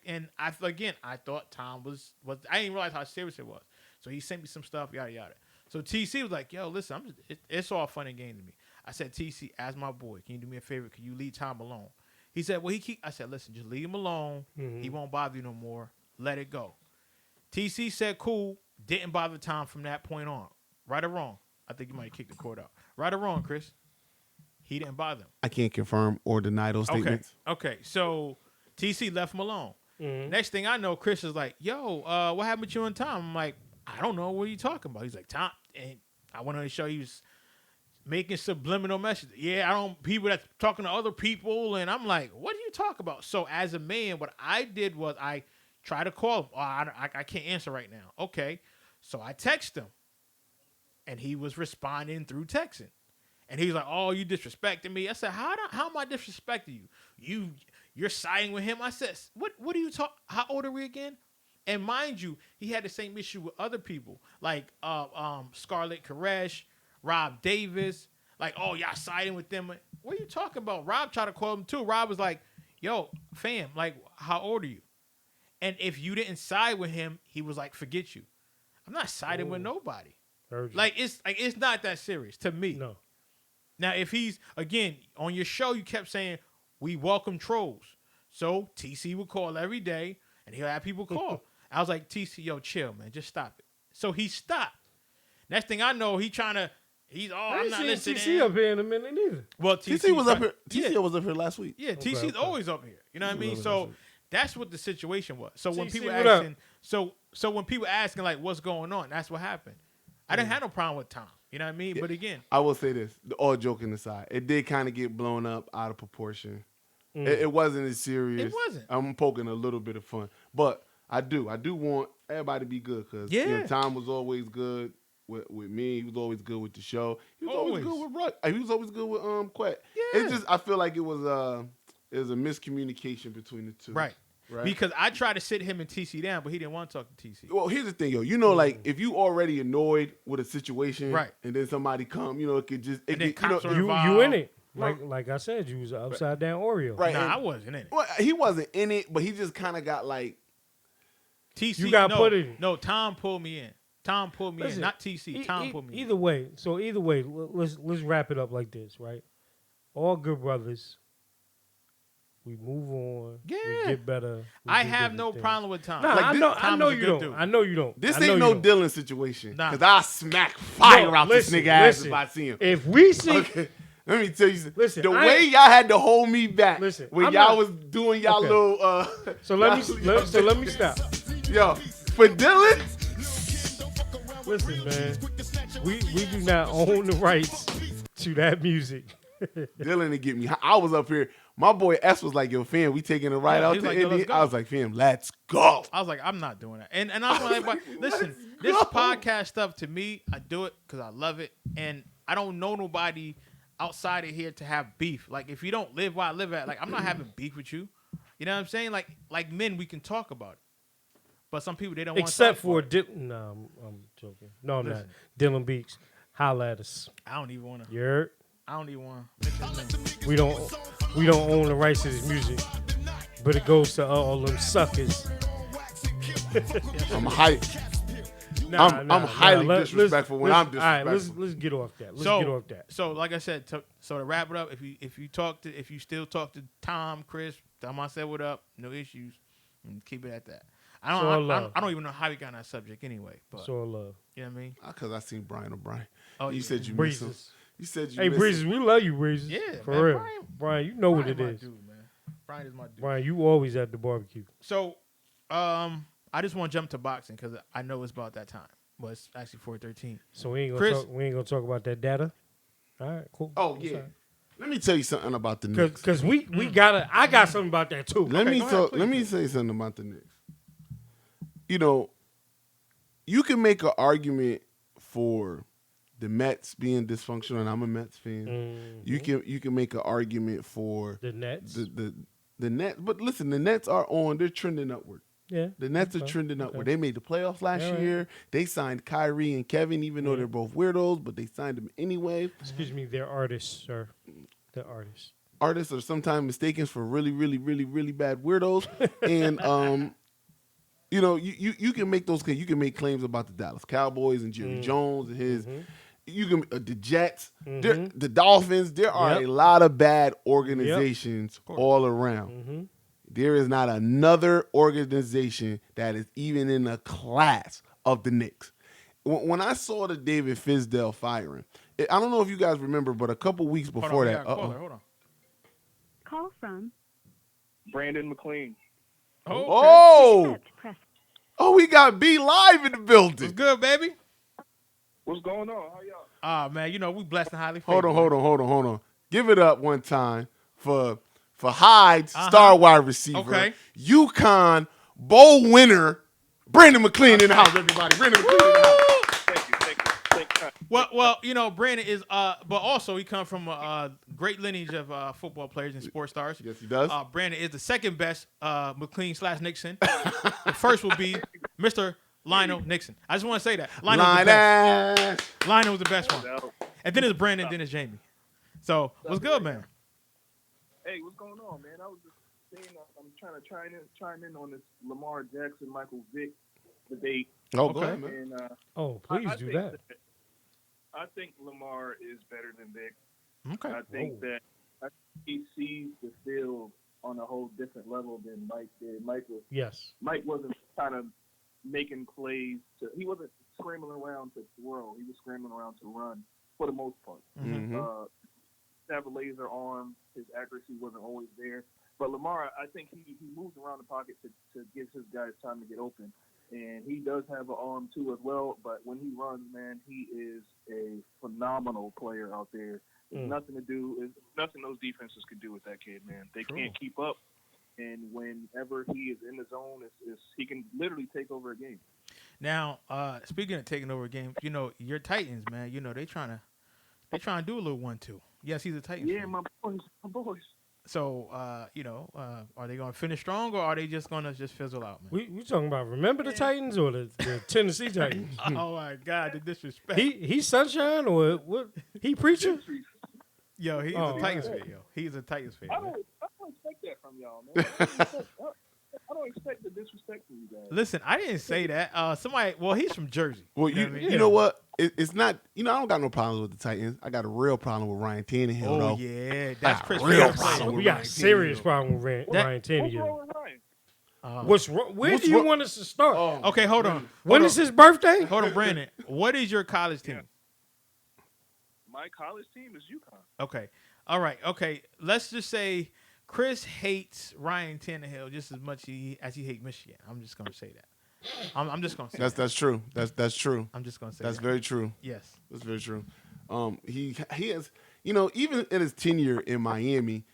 Speaker 2: thought Tom was I didn't realize how serious it was. So he sent me some stuff, yada yada. So TC was like, yo, listen, it's all fun and game to me. I said, TC, as my boy, can you do me a favor? Can you leave Tom alone? He said, well, I said, listen, just leave him alone.
Speaker 1: Mm-hmm.
Speaker 2: He won't bother you no more. Let it go. TC said, cool. Didn't bother Tom from that point on. Right or wrong? I think you might kick the cord out. Right or wrong, Chris? He didn't bother him.
Speaker 3: I can't confirm or deny those statements.
Speaker 2: Okay. So TC left him alone.
Speaker 1: Mm-hmm.
Speaker 2: Next thing I know, Chris is like, yo, what happened with you and Tom? I'm like, I don't know. What are you talking about? He's like, Tom. And I went on to show he was making subliminal messages. Yeah, I don't, people that's talking to other people. And I'm like, what are you talking about? So as a man, what I did was I tried to call him. Oh, I can't answer right now. Okay. So I text him. And he was responding through texting. And he was like, oh, you disrespecting me. I said, how am I disrespecting you? You're siding with him. I said, what are you talking? How old are we again? And mind you, he had the same issue with other people. Like Scarlett Koresh, Rob Davis. Like, oh, y'all siding with them. What are you talking about? Rob tried to call him too. Rob was like, yo, fam, like, how old are you? And if you didn't side with him, he was like, forget you. I'm not siding with nobody. It's not that serious to me.
Speaker 1: No.
Speaker 2: Now, if he's, again, on your show, you kept saying, we welcome trolls. So TC would call every day, and he'll have people call. I was like, TC, yo, chill, man. Just stop it. So he stopped. Next thing I know, I'm not listening.
Speaker 1: TC up here in a minute either.
Speaker 2: Well,
Speaker 3: TC was up here.
Speaker 2: Yeah.
Speaker 3: TC was up here last week.
Speaker 2: Yeah, TC's always up here. You know what I mean? So that's what the situation was. So when
Speaker 1: TC,
Speaker 2: people
Speaker 1: what
Speaker 2: asking, so when people asking like what's going on, that's what happened. I didn't have no problem with Tom. You know what I mean?
Speaker 3: Yeah.
Speaker 2: But again,
Speaker 3: I will say this: all joking aside, it did kind of get blown up out of proportion. It wasn't as serious.
Speaker 2: It wasn't.
Speaker 3: I'm poking a little bit of fun, but I do want everybody to be good because Tom was always good with me. He was always good with the show. He was always good with Ruck. He was always good with Quet.
Speaker 2: Yeah.
Speaker 3: It's just I feel like it was a miscommunication between the two.
Speaker 2: right? Because I tried to sit him and TC down, but he didn't want to talk to TC.
Speaker 3: Well, here's the thing, yo. Like if you already annoyed with a situation,
Speaker 2: Right.
Speaker 3: and then somebody come, it could just
Speaker 2: And then cops are
Speaker 1: You
Speaker 2: involved.
Speaker 1: in it. Like I said, you was an upside down Oreo.
Speaker 3: Right.
Speaker 2: Nah,
Speaker 3: and-
Speaker 2: I wasn't in it.
Speaker 3: well, he wasn't in it, but he just kind of got like.
Speaker 2: TC,
Speaker 1: You got
Speaker 2: no,
Speaker 1: put in.
Speaker 2: No, Tom pulled me in. Tom pulled me
Speaker 1: Listen,
Speaker 2: in, not TC. Tom pulled me
Speaker 1: Either way, let's wrap it up like this, right? All good brothers. We move on.
Speaker 2: Yeah.
Speaker 1: We get better. We
Speaker 2: I
Speaker 1: do
Speaker 2: have
Speaker 1: different
Speaker 2: no
Speaker 1: things.
Speaker 2: problem with Tom.
Speaker 1: Nah,
Speaker 3: Like
Speaker 1: I
Speaker 3: this-
Speaker 1: know
Speaker 2: Tom is a
Speaker 1: you
Speaker 2: good
Speaker 1: don't.
Speaker 2: dude.
Speaker 1: I know you don't.
Speaker 3: This
Speaker 1: I know
Speaker 3: ain't
Speaker 1: you
Speaker 3: no
Speaker 1: don't.
Speaker 3: Dylan situation.
Speaker 2: Nah.
Speaker 3: Because I smack fire
Speaker 1: No,
Speaker 3: out
Speaker 1: listen,
Speaker 3: this nigga ass
Speaker 1: listen.
Speaker 3: if I see him.
Speaker 1: If we see,
Speaker 3: Okay. Let me tell you something.
Speaker 1: Listen,
Speaker 3: the
Speaker 1: I
Speaker 3: way
Speaker 1: ain't-
Speaker 3: y'all had to hold me back
Speaker 1: Listen,
Speaker 3: when
Speaker 1: I'm
Speaker 3: y'all
Speaker 1: not-
Speaker 3: was doing y'all
Speaker 1: Okay.
Speaker 3: little
Speaker 1: so let
Speaker 3: y'all-
Speaker 1: me stop.
Speaker 3: Yo, for Dylan,
Speaker 1: Listen, man, we do not own the rights to that music.
Speaker 3: Dylan to get me. I was up here. My boy S was like, "Yo, fam, we taking it right
Speaker 2: Yeah,
Speaker 3: out
Speaker 2: he's
Speaker 3: to
Speaker 2: like, yo,
Speaker 3: Indy."
Speaker 2: let's go.
Speaker 3: I was like, "Fam, let's go."
Speaker 2: I was like, I'm not doing that. And I just want everybody listen.
Speaker 3: Let's
Speaker 2: This
Speaker 3: go.
Speaker 2: podcast stuff to me, I do it because I love it, and I don't know nobody outside of here to have beef. Like if you don't live where I live at, like I'm not having beef with you. You know what I'm saying? Like men, we can talk about it. But some people they don't want to
Speaker 1: Except
Speaker 2: talk
Speaker 1: for
Speaker 2: about it.
Speaker 1: No, I'm joking. No, I'm
Speaker 2: Listen.
Speaker 1: not. Dylan Beeks, holla at us.
Speaker 2: I don't even want to.
Speaker 1: You heard?
Speaker 2: I don't even want to.
Speaker 1: We don't own the rights to this music, but it goes to all them suckers.
Speaker 3: I'm hype. I'm highly disrespectful when I'm disrespectful.
Speaker 1: All right, let's get off that. Let's get off that.
Speaker 2: So like I said, so to wrap it up, if you still talk to Tom, Chris, tell him I said what up, no issues, and keep it at that. I don't even know how we got on that subject anyway. But
Speaker 1: So love.
Speaker 2: you know what I mean?
Speaker 3: Because I seen Brian O'Brien.
Speaker 2: Oh,
Speaker 3: You
Speaker 2: yeah.
Speaker 3: said you miss him.
Speaker 1: Breezes.
Speaker 3: You said you
Speaker 1: Hey,
Speaker 3: miss
Speaker 1: Breezes,
Speaker 3: him.
Speaker 1: we love you, Breezes.
Speaker 2: Yeah,
Speaker 1: for
Speaker 2: man,
Speaker 1: real. Brian, you know what
Speaker 2: Brian
Speaker 1: it
Speaker 2: my
Speaker 1: is.
Speaker 2: dude, man. Brian is my dude.
Speaker 1: Brian, you always at the barbecue.
Speaker 2: So, I just want to jump to boxing because I know it's about that time. Well, it's actually 4:13.
Speaker 1: So we ain't
Speaker 2: Chris-
Speaker 1: gonna talk about that data. All right, cool.
Speaker 3: Oh
Speaker 1: That's
Speaker 3: yeah.
Speaker 1: all right.
Speaker 3: Let me tell you something about the Knicks.
Speaker 1: Cause we I got something about that too.
Speaker 3: Let
Speaker 2: Okay,
Speaker 3: me
Speaker 2: go ahead,
Speaker 3: talk.
Speaker 2: please.
Speaker 3: Let me say something about the Knicks. You know, you can make an argument for the Mets being dysfunctional, and I'm a Mets fan. You can make an argument for
Speaker 1: The Nets.
Speaker 3: the Nets, but listen, the Nets are on. They're trending upward.
Speaker 1: Yeah.
Speaker 3: The Nets are
Speaker 1: Okay,
Speaker 3: trending upward.
Speaker 1: okay.
Speaker 3: They made the playoffs last
Speaker 1: All right.
Speaker 3: year. They signed Kyrie and Kevin, even though they're both weirdos, but they signed them anyway.
Speaker 1: Excuse me, they're artists, sir. They're artists.
Speaker 3: Artists are sometimes mistaken for really, really, really, really bad weirdos. And you know, you can make those claims. You can make claims about the Dallas Cowboys and Jerry Jones and his. You can the Jets, the Dolphins. There are
Speaker 1: Yep.
Speaker 3: a lot of bad organizations all around. There is not another organization that is even in a class of the Knicks. When I saw the David Fizdale firing, I don't know if you guys remember, but a couple weeks
Speaker 2: Hold
Speaker 3: before
Speaker 2: on, we
Speaker 3: that,
Speaker 2: got a caller. Hold on.
Speaker 8: Call from.
Speaker 9: Brandon McLean.
Speaker 3: oh,
Speaker 8: Press.
Speaker 3: oh, we got B live in the building.
Speaker 2: What's good, baby?
Speaker 9: What's going on? How y'all?
Speaker 2: Ah, man, you know we blessed and highly
Speaker 3: Hold
Speaker 2: favored.
Speaker 3: on. Give it up one time for Hyde's star wide receiver,
Speaker 2: Okay.
Speaker 3: UConn bowl winner, Brandon McLean in the house. Everybody, Brandon McLean in the house.
Speaker 9: Thank you.
Speaker 2: Well, you know, Brandon is, but also he comes from a great lineage of football players and sports stars.
Speaker 3: Yes, he does.
Speaker 2: Brandon is the second best McLean/Nixon. The first will be Mr. Lionel Nixon. I just want to say that Lionel was the best.
Speaker 3: Linus.
Speaker 2: Lionel was the best one, and then it's Brandon, then it's Jamie. So what's good, man?
Speaker 9: Hey, what's going on, man? I was just saying, I'm trying to chime in on this Lamar Jackson, Michael Vick debate.
Speaker 3: Oh,
Speaker 2: Okay.
Speaker 3: go ahead, man.
Speaker 9: And
Speaker 1: Oh, please
Speaker 9: I
Speaker 1: do
Speaker 9: think
Speaker 1: that.
Speaker 9: I think Lamar is better than Vick.
Speaker 2: Okay.
Speaker 9: I think that he sees the field on a whole different level than Mike did.
Speaker 1: Yes.
Speaker 9: Mike wasn't kind of making plays. He wasn't scrambling around to throw. He was scrambling around to run for the most part.
Speaker 3: Mhm.
Speaker 9: Have a laser arm. His accuracy wasn't always there. But Lamar, I think he moves around the pocket to give his guys time to get open. And he does have an arm too as well. But when he runs, man, he is a phenomenal player out there. There's nothing those defenses could do with that kid, man. They can't keep up. And whenever he is in the zone, he can literally take over a game.
Speaker 2: Now, speaking of taking over a game, you know your Titans, man. You know they trying to do a little 1-2. Yes, he's a Titans.
Speaker 9: Yeah,
Speaker 2: fan.
Speaker 9: my boys.
Speaker 2: So, are they going to finish strong or are they just going to just fizzle out, man?
Speaker 1: We talking about remember the Titans or the Tennessee Titans?
Speaker 2: Oh my God, the disrespect.
Speaker 1: he sunshine or what? He preacher?
Speaker 2: Yo, he's
Speaker 1: Oh,
Speaker 2: a Titans
Speaker 1: man.
Speaker 2: fan. Yo, he's a Titans fan.
Speaker 9: I
Speaker 2: man.
Speaker 9: don't expect that from y'all, man. I don't expect the disrespect from you guys.
Speaker 2: Listen, I didn't say that. Somebody, well, he's from Jersey.
Speaker 3: Well,
Speaker 2: you know what I mean?
Speaker 3: you know what? It's not. I don't got no problems with the Titans. I got a real problem with Ryan Tannehill,
Speaker 2: Oh
Speaker 3: though.
Speaker 2: yeah, that's Chris.
Speaker 3: real
Speaker 2: favorite
Speaker 3: problem.
Speaker 2: player.
Speaker 1: We got a serious problem with Ryan
Speaker 9: What's
Speaker 1: Tannehill.
Speaker 9: wrong with Ryan?
Speaker 1: What's wrong? Where
Speaker 3: What's
Speaker 1: do you
Speaker 3: wrong-
Speaker 1: want us to start?
Speaker 2: Okay, hold on.
Speaker 1: When is his birthday?
Speaker 2: Hold on, Brandon. What is your college team?
Speaker 9: My college team is UConn.
Speaker 2: Okay. All right. Okay. Let's just say Chris hates Ryan Tannehill just as much as he hates Michigan. I'm just gonna say that. I'm just gonna say
Speaker 3: That's true. That's true.
Speaker 2: I'm just gonna say
Speaker 3: That's
Speaker 2: that.
Speaker 3: very true.
Speaker 2: Yes.
Speaker 3: That's very true. He has, even in his tenure in Miami,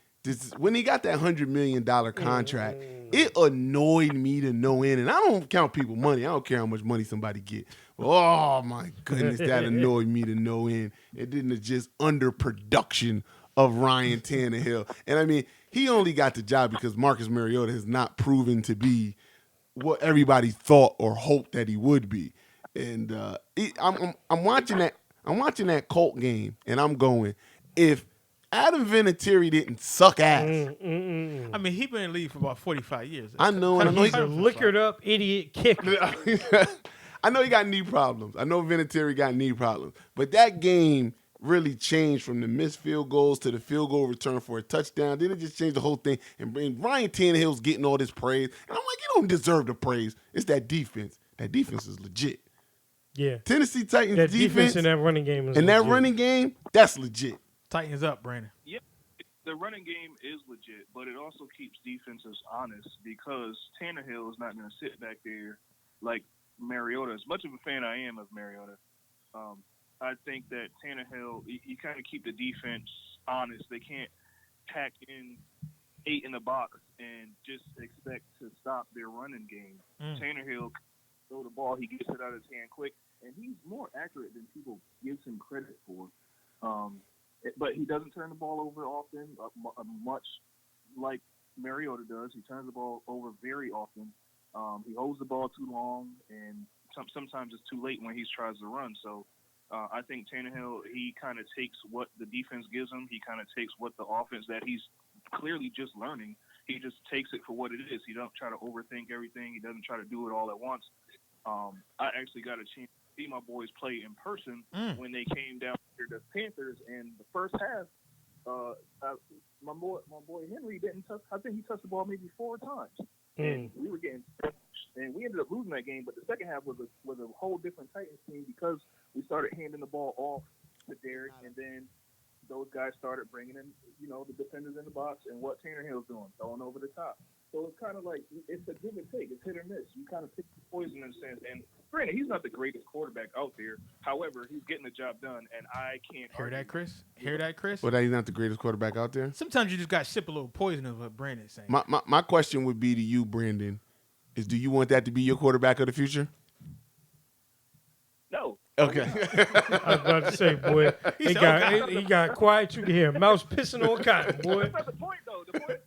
Speaker 3: when he got that $100 million contract, it annoyed me to no end. And I don't count people money. I don't care how much money somebody get. Oh my goodness, that annoyed me to no end. It didn't just underproduction of Ryan Tannehill. And I mean, he only got the job because Marcus Mariota has not proven to be what everybody thought or hoped that he would be. And I'm watching that. I'm watching that Colt game, and I'm going, if Adam Vinatieri didn't suck ass,
Speaker 2: I mean, he been in the league for about 45 years.
Speaker 3: I know, and I know
Speaker 1: He's a liquored up idiot kicker.
Speaker 3: I know he got knee problems. I know Vinatieri got knee problems. But that game really changed from the missed field goals to the field goal return for a touchdown. Then it just changed the whole thing. And Ryan Tannehill's getting all this praise. And I'm like, you don't deserve the praise. It's that defense. That defense is legit.
Speaker 1: Yeah.
Speaker 3: Tennessee Titans
Speaker 1: That
Speaker 3: defense
Speaker 1: in that running game is
Speaker 3: and that
Speaker 1: legit.
Speaker 3: running game, that's legit.
Speaker 2: Tightens up, Brandon.
Speaker 9: Yeah, the running game is legit, but it also keeps defenses honest because Tannehill is not going to sit back there like Mariota. As much of a fan I am of Mariota, I think that Tannehill, you kind of keep the defense honest. They can't pack in 8 in the box and just expect to stop their running game. Tannehill throw the ball, he gets it out of his hand quick, and he's more accurate than people give him credit for. But he doesn't turn the ball over often, much like Mariota does. He turns the ball over very often. He holds the ball too long, and sometimes it's too late when he tries to run. So I think Tannehill, he kind of takes what the defense gives him. He kind of takes what the offense that he's clearly just learning. He just takes it for what it is. He don't try to overthink everything. He doesn't try to do it all at once. I actually got a chance to see my boys play in person when they came down here to the Panthers. And the first half, my boy Henry didn't touch. I think he touched the ball maybe 4 times, and we were getting. And we ended up losing that game. But the second half was a whole different Titans team because we started handing the ball off to Derek, and then those guys started bringing in, the defenders in the box and what Tannehill's doing, throwing over the top. So it's kind of like it's a give and take. It's hit or miss. You kind of pick the poison in a sense. And granted, he's not the greatest quarterback out there. However, he's getting the job done, and I can't
Speaker 2: Hear
Speaker 9: argue.
Speaker 2: that, Chris? Hear that, Chris?
Speaker 3: Well, that he's not the greatest quarterback out there.
Speaker 2: Sometimes you just got to sip a little poison of what Brandon's saying.
Speaker 3: My question would be to you, Brandon, is do you want that to be your quarterback of the future?
Speaker 9: No.
Speaker 3: Okay.
Speaker 1: I was about to say, boy, he got quiet. You can hear a mouse pissing on cotton, boy.
Speaker 9: That's not the point, though. The point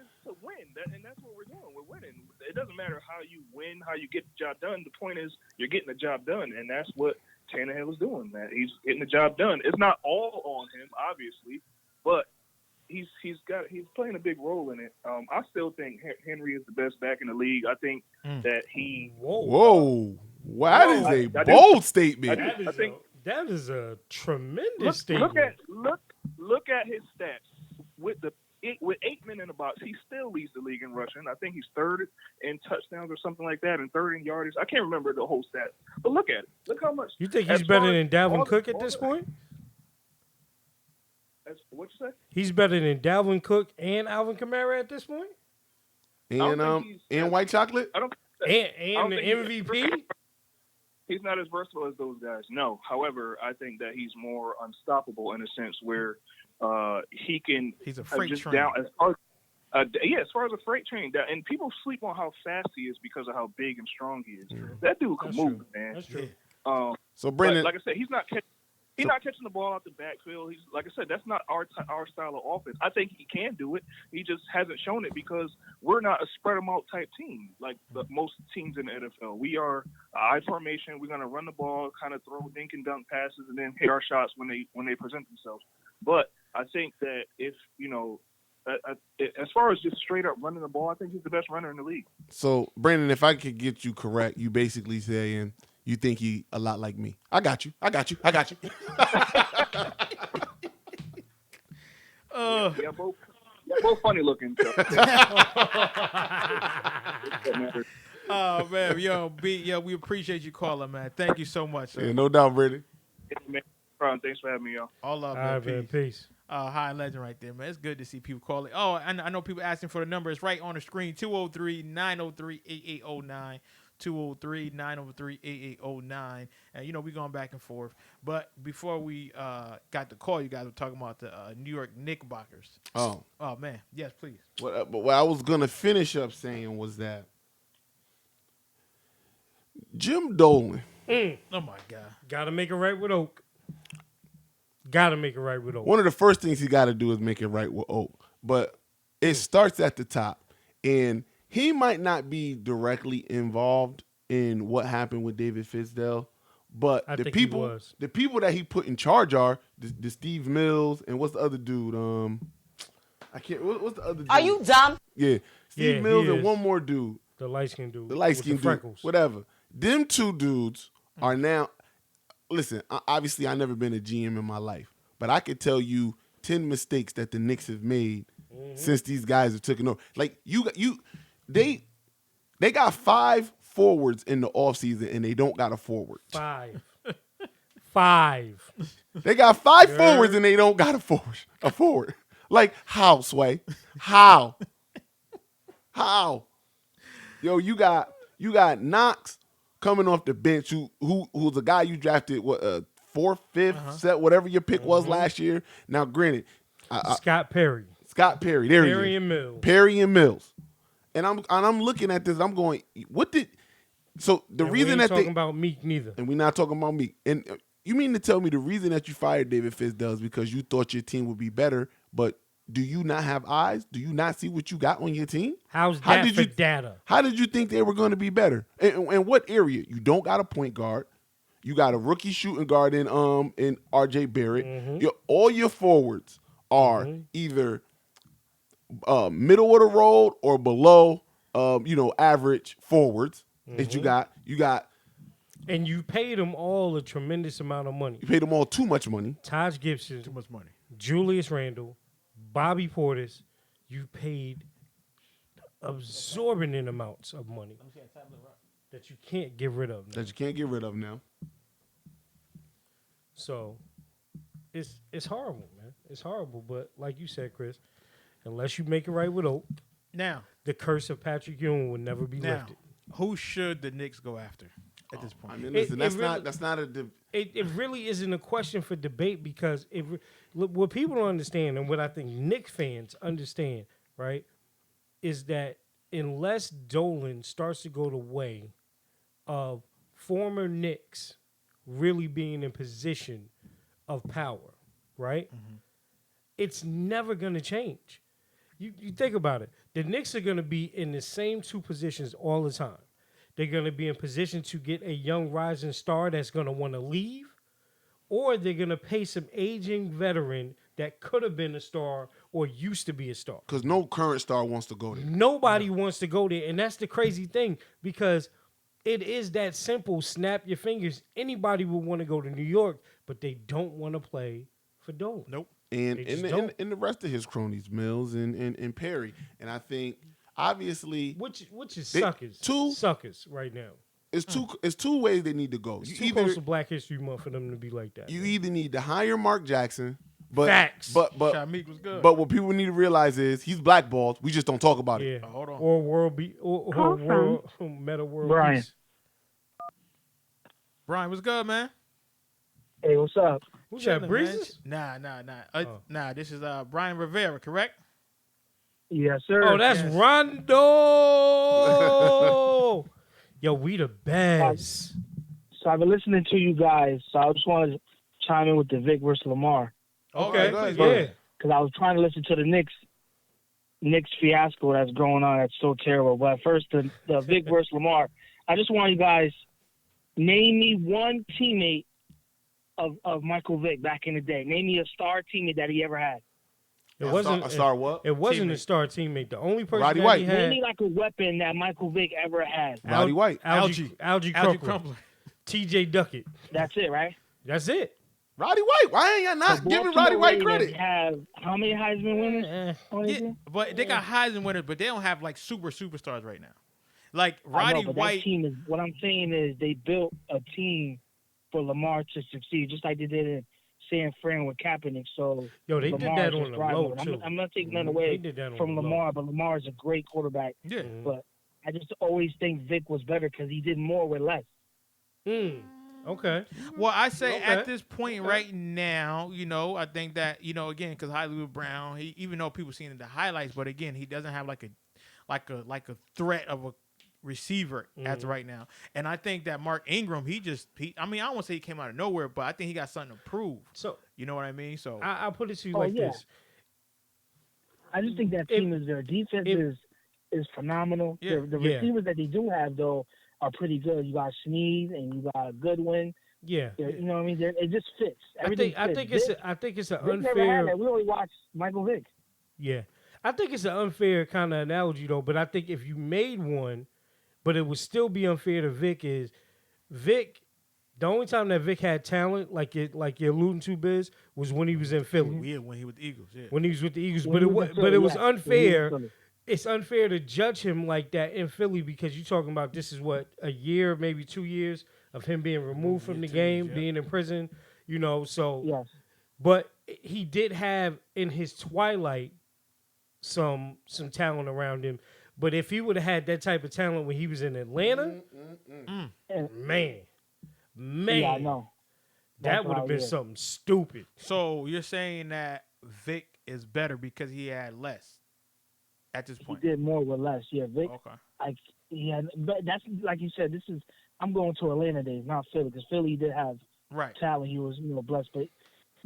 Speaker 9: is to win, and that's what we're doing. We're winning. It doesn't matter how you win, how you get the job done. The point is you're getting the job done, and that's what Tannehill is doing. Man, he's getting the job done. It's not all on him, obviously, but he's playing a big role in it. I still think Henry is the best back in the league. I think that he.
Speaker 3: Whoa. That is a bold statement.
Speaker 1: That is a tremendous statement.
Speaker 9: Look at his stats with 8 men in the box. He still leads the league in rushing. I think he's third in touchdowns or something like that, and third in yardage. I can't remember the whole stats, but look at it. Look how much.
Speaker 1: You think he's better than Dalvin Cook at this point?
Speaker 9: What you say?
Speaker 1: He's better than Dalvin Cook and Alvin Kamara at this point,
Speaker 3: And white chocolate.
Speaker 9: I don't.
Speaker 1: and the MVP.
Speaker 9: He's not as versatile as those guys. No. However, I think that he's more unstoppable in a sense where he can.
Speaker 2: He's a freight
Speaker 9: just
Speaker 2: train.
Speaker 9: down as far as a freight train. And people sleep on how fast he is because of how big and strong he is. That dude can move, man.
Speaker 1: That's true.
Speaker 3: So Brandon,
Speaker 9: like I said, he's not catching the ball out the backfield. He's like I said, that's not our style of offense. I think he can do it. He just hasn't shown it because we're not a spread them out type team like most teams in the NFL. We are I formation. We're gonna run the ball, kind of throw dink and dunk passes, and then hit our shots when they present themselves. But I think that if as far as just straight up running the ball, I think he's the best runner in the league.
Speaker 3: So, Brandon, if I could get you correct, you basically saying you think he a lot like me. I got you.
Speaker 9: Yeah, both funny looking. So.
Speaker 2: Oh man, we appreciate you calling, man. Thank you so much. Sir.
Speaker 3: Yeah, no doubt, Brandon.
Speaker 9: Yeah, man. Ron, thanks for having me, y'all.
Speaker 2: All love,
Speaker 1: All
Speaker 2: man.
Speaker 1: right, man.
Speaker 2: Peace.
Speaker 1: Peace.
Speaker 2: High legend right there, man. It's good to see people calling. Oh, I know people asking for the number. It's right on the screen, 203-903-8809. 203-903-8809. And, we're going back and forth. But before we got the call, you guys were talking about the New York Knickerbockers.
Speaker 3: Oh,
Speaker 2: man. Yes, please.
Speaker 3: but what I was going to finish up saying was that Jim Dolan.
Speaker 2: Oh, my God.
Speaker 1: Got to make it right with Oak. Got to make it right with Oak.
Speaker 3: One of the first things he got to do is make it right with Oak. But it starts at the top. And he might not be directly involved in what happened with David Fizdale, but the people that he put in charge are the Steve Mills and what's the other dude? I can't. What's the other dude?
Speaker 10: Are you dumb?
Speaker 3: Yeah, Steve
Speaker 1: Yeah,
Speaker 3: Mills
Speaker 1: he
Speaker 3: and
Speaker 1: is.
Speaker 3: one more dude.
Speaker 1: The light-skinned dude.
Speaker 3: The light-skinned
Speaker 1: with the
Speaker 3: dude.
Speaker 1: freckles.
Speaker 3: Whatever. Them two dudes are now. Listen, obviously, I've never been a GM in my life, but I could tell you 10 mistakes that the Knicks have made since these guys have taken over. Like they got 5 forwards in the offseason and they don't got a forward.
Speaker 1: 5.
Speaker 3: They got 5 forwards and they don't got a forward. Like how, Sway? How? Yo, you got Knox coming off the bench, who's a guy you drafted, fourth, fifth, set, whatever your pick was last year. Now, granted,
Speaker 1: Scott Perry.
Speaker 3: There
Speaker 1: Perry
Speaker 3: he is.
Speaker 1: and Mills.
Speaker 3: Perry and Mills. And I'm looking at this. I'm going, what did? So the
Speaker 1: And
Speaker 3: reason
Speaker 1: we ain't
Speaker 3: that
Speaker 1: talking about Meek neither.
Speaker 3: and we're not talking about Meek. And you mean to tell me the reason that you fired David Fizdale is because you thought your team would be better, but do you not have eyes? Do you not see what you got on your team?
Speaker 1: How's that for data?
Speaker 3: How did you think they were going to be better? And what area? You don't got a point guard. You got a rookie shooting guard in RJ Barrett. All your forwards are either middle of the road or below average forwards that you got.
Speaker 1: And you paid them all a tremendous amount of money.
Speaker 3: You paid them all too much money.
Speaker 1: Taj Gibson.
Speaker 2: Too much money.
Speaker 1: Julius Randle. Bobby Portis. You paid absorbent amounts of money that you can't get rid of now. So it's horrible, man. It's horrible. But like you said, Chris, unless you make it right with Oak,
Speaker 2: now
Speaker 1: the curse of Patrick Ewing will never be
Speaker 2: now,
Speaker 1: lifted.
Speaker 2: Who should the Knicks go after at this point?
Speaker 3: I mean, listen, that's not a.
Speaker 1: It really isn't a question for debate because what people don't understand and what I think Knicks fans understand, right, is that unless Dolan starts to go the way of former Knicks really being in position of power, right, it's never going to change. You think about it. The Knicks are going to be in the same 2 positions all the time. They're going to be in position to get a young rising star that's going to want to leave, or they're going to pay some aging veteran that could have been a star or used to be a star.
Speaker 3: Because no current star wants to go there.
Speaker 1: Nobody wants to go there, and that's the crazy thing because it is that simple. Snap your fingers. Anybody would want to go to New York, but they don't want to play for Dolan.
Speaker 2: Nope.
Speaker 3: And the rest of his cronies, Mills and Perry. And I think obviously
Speaker 1: which is suckers right now.
Speaker 3: It's two ways they need to go.
Speaker 1: It's too close to Black History Month for them to be like that.
Speaker 3: You either need to hire Mark Jackson, but
Speaker 1: Facts.
Speaker 3: But
Speaker 2: Shameik was good.
Speaker 3: But what people need to realize is he's blackballed. We just don't talk about it.
Speaker 1: Yeah.
Speaker 2: Hold on.
Speaker 1: Or world meta world
Speaker 10: Brian.
Speaker 1: peace.
Speaker 2: Brian, what's good, man?
Speaker 10: Hey, what's up?
Speaker 1: Who's that,
Speaker 2: Chilling,
Speaker 1: Breezes?
Speaker 2: man. Nah. This is Brian Rivera, correct?
Speaker 10: Yes, sir.
Speaker 1: Oh, that's
Speaker 2: Yes.
Speaker 1: Rondo. Yo, we the best.
Speaker 10: So I've been listening to you guys, so I just wanted to chime in with the Vick versus Lamar.
Speaker 1: Okay,
Speaker 3: go ahead,
Speaker 1: yeah.
Speaker 10: Because I was trying to listen to the Knicks fiasco that's going on. That's so terrible. But first, the Vick versus Lamar. I just want you guys, name me one teammate of Michael Vick back in the day. Name me a star teammate that he ever had.
Speaker 1: It wasn't
Speaker 3: a star what?
Speaker 1: It wasn't a
Speaker 2: Teammate.
Speaker 1: star teammate. The only person
Speaker 3: Roddy
Speaker 1: that
Speaker 3: White.
Speaker 1: he
Speaker 10: Name
Speaker 1: had
Speaker 10: me like a weapon that Michael Vick ever had.
Speaker 3: Roddy White.
Speaker 1: Algie
Speaker 2: Algie
Speaker 1: Crumpler,
Speaker 2: Crumpler.
Speaker 1: T.J. Duckett.
Speaker 10: That's it, right?
Speaker 1: That's it.
Speaker 3: Roddy White. Why ain't y'all not
Speaker 10: The
Speaker 3: giving
Speaker 10: Baltimore
Speaker 3: Roddy White
Speaker 10: Ravens
Speaker 3: credit?
Speaker 10: Have how many Heisman winners?
Speaker 1: Eh.
Speaker 10: on their
Speaker 2: Yeah,
Speaker 10: team?
Speaker 2: but they got Heisman winners, but they don't have like superstars right now. Like
Speaker 10: I know,
Speaker 2: Roddy
Speaker 10: but
Speaker 2: White.
Speaker 10: that team is. What I'm saying is they built a team for Lamar to succeed, just like they did in San Fran with Kaepernick. So
Speaker 1: Yo, they did
Speaker 10: Lamar
Speaker 1: that
Speaker 10: is
Speaker 1: on
Speaker 10: just
Speaker 1: the
Speaker 10: driving
Speaker 1: low
Speaker 10: it.
Speaker 1: too.
Speaker 10: I'm not taking nothing
Speaker 1: They
Speaker 10: away
Speaker 1: did that on
Speaker 10: from
Speaker 1: the low.
Speaker 10: Lamar, but Lamar is a great quarterback.
Speaker 2: Yeah.
Speaker 10: But I just always think Vic was better because he did more with less.
Speaker 1: Okay.
Speaker 2: Well, I say
Speaker 1: Okay.
Speaker 2: at this point right now, I think that again, because Hollywood Brown, he, even though people seen the highlights, but again, he doesn't have like a threat of a receiver as of right now. And I think that Mark Ingram, I don't want to say he came out of nowhere, but I think he got something to prove.
Speaker 1: So
Speaker 2: You know what I mean? So
Speaker 1: I'll put it to you
Speaker 10: Oh,
Speaker 1: like
Speaker 10: yeah.
Speaker 1: this.
Speaker 10: I just think that team is their defense is phenomenal.
Speaker 2: Yeah.
Speaker 10: The
Speaker 1: Yeah.
Speaker 10: receivers that they do have though are pretty good. You got Sneed and you got Goodwin.
Speaker 1: Yeah.
Speaker 10: You know what I mean? It just fits.
Speaker 1: I
Speaker 10: Everything
Speaker 1: think
Speaker 10: fits.
Speaker 1: it's an
Speaker 10: Vic never had
Speaker 1: unfair.
Speaker 10: that. We only watched Michael Vick.
Speaker 1: Yeah. I think it's an unfair kind of analogy though, but I think if you made one, but it would still be unfair to Vic is Vic. The only time that Vic had talent, like you're alluding to, Biz, was when he was in Philly.
Speaker 2: yeah, when he with the Eagles, yeah.
Speaker 1: When he was with the Eagles,
Speaker 10: When
Speaker 1: but
Speaker 10: he
Speaker 1: it
Speaker 10: was
Speaker 1: was
Speaker 10: in
Speaker 1: but
Speaker 10: Philly,
Speaker 1: it was
Speaker 10: yeah. When he was in
Speaker 1: unfair.
Speaker 10: Philly.
Speaker 1: It's unfair to judge him like that in Philly because you're talking about this is what a year, maybe 2 years of him being removed from the
Speaker 2: 2
Speaker 1: game,
Speaker 2: years, yeah.
Speaker 1: being in prison. So
Speaker 10: Yes.
Speaker 1: but he did have in his twilight some talent around him. But if he would have had that type of talent when he was in Atlanta, man,
Speaker 10: Yeah, I know.
Speaker 1: that
Speaker 10: That's
Speaker 1: would have
Speaker 10: how
Speaker 1: been
Speaker 10: it is.
Speaker 1: something stupid.
Speaker 2: So you're saying that Vic is better because he had less at this
Speaker 10: He
Speaker 2: point?
Speaker 10: did more with less. Yeah, Vic.
Speaker 2: Okay.
Speaker 10: But that's like you said. I'm going to Atlanta days, not Philly, because Philly did have
Speaker 2: Right.
Speaker 10: talent. He was blessed, but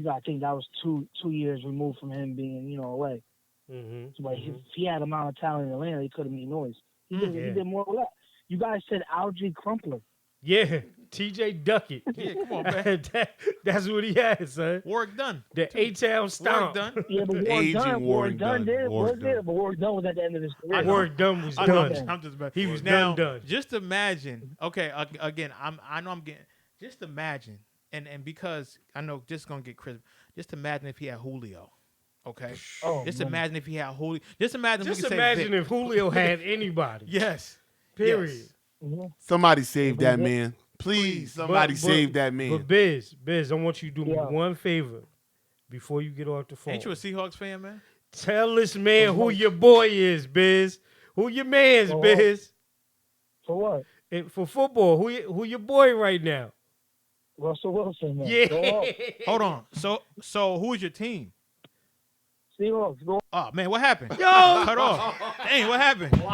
Speaker 10: I think that was two years removed from him being away.
Speaker 1: Mm-hmm.
Speaker 10: So, but if he had amount of talent in Atlanta, he could have made noise. He did more with less. You guys said Algie Crumpler.
Speaker 1: Yeah, T.J. Duckett.
Speaker 2: Yeah, come on, man.
Speaker 1: That's what he had, son.
Speaker 2: Work done.
Speaker 1: The A-Town stomp.
Speaker 2: Work done.
Speaker 10: Yeah, but Warwick Dunn did. But Warwick Dunn was at the end of his career.
Speaker 1: Warwick Dunn was
Speaker 2: I know,
Speaker 1: done.
Speaker 2: I'm just
Speaker 1: He was
Speaker 2: now,
Speaker 1: done.
Speaker 2: Just imagine. Okay, again, I know I'm getting. Just imagine, and because I know this is gonna get crisp. Just imagine if he had Julio. Okay.
Speaker 10: Oh,
Speaker 2: just
Speaker 10: man.
Speaker 2: imagine if he had Julio. Just imagine.
Speaker 1: Just
Speaker 2: we could
Speaker 1: imagine
Speaker 2: say Vic.
Speaker 1: if Julio had anybody.
Speaker 2: Yes.
Speaker 1: Period.
Speaker 2: Yes.
Speaker 10: Mm-hmm.
Speaker 3: Somebody save that man. Please, somebody save that man.
Speaker 1: But Biz, I want you to do me
Speaker 10: Yeah.
Speaker 1: one favor before you get off the phone.
Speaker 2: Ain't you a Seahawks fan, man?
Speaker 1: Tell this man who your boy is, Biz. Who your man's,
Speaker 10: For
Speaker 1: Biz.
Speaker 10: For what?
Speaker 1: And for football, who your boy right now?
Speaker 10: Russell Wilson. Man. Go
Speaker 1: Yeah.
Speaker 10: on.
Speaker 2: Hold on. So who's your team?
Speaker 10: Seahawks. Go.
Speaker 2: Oh man, what happened?
Speaker 1: Yo!
Speaker 2: Cut off. Dang, what happened? Wow. Oh,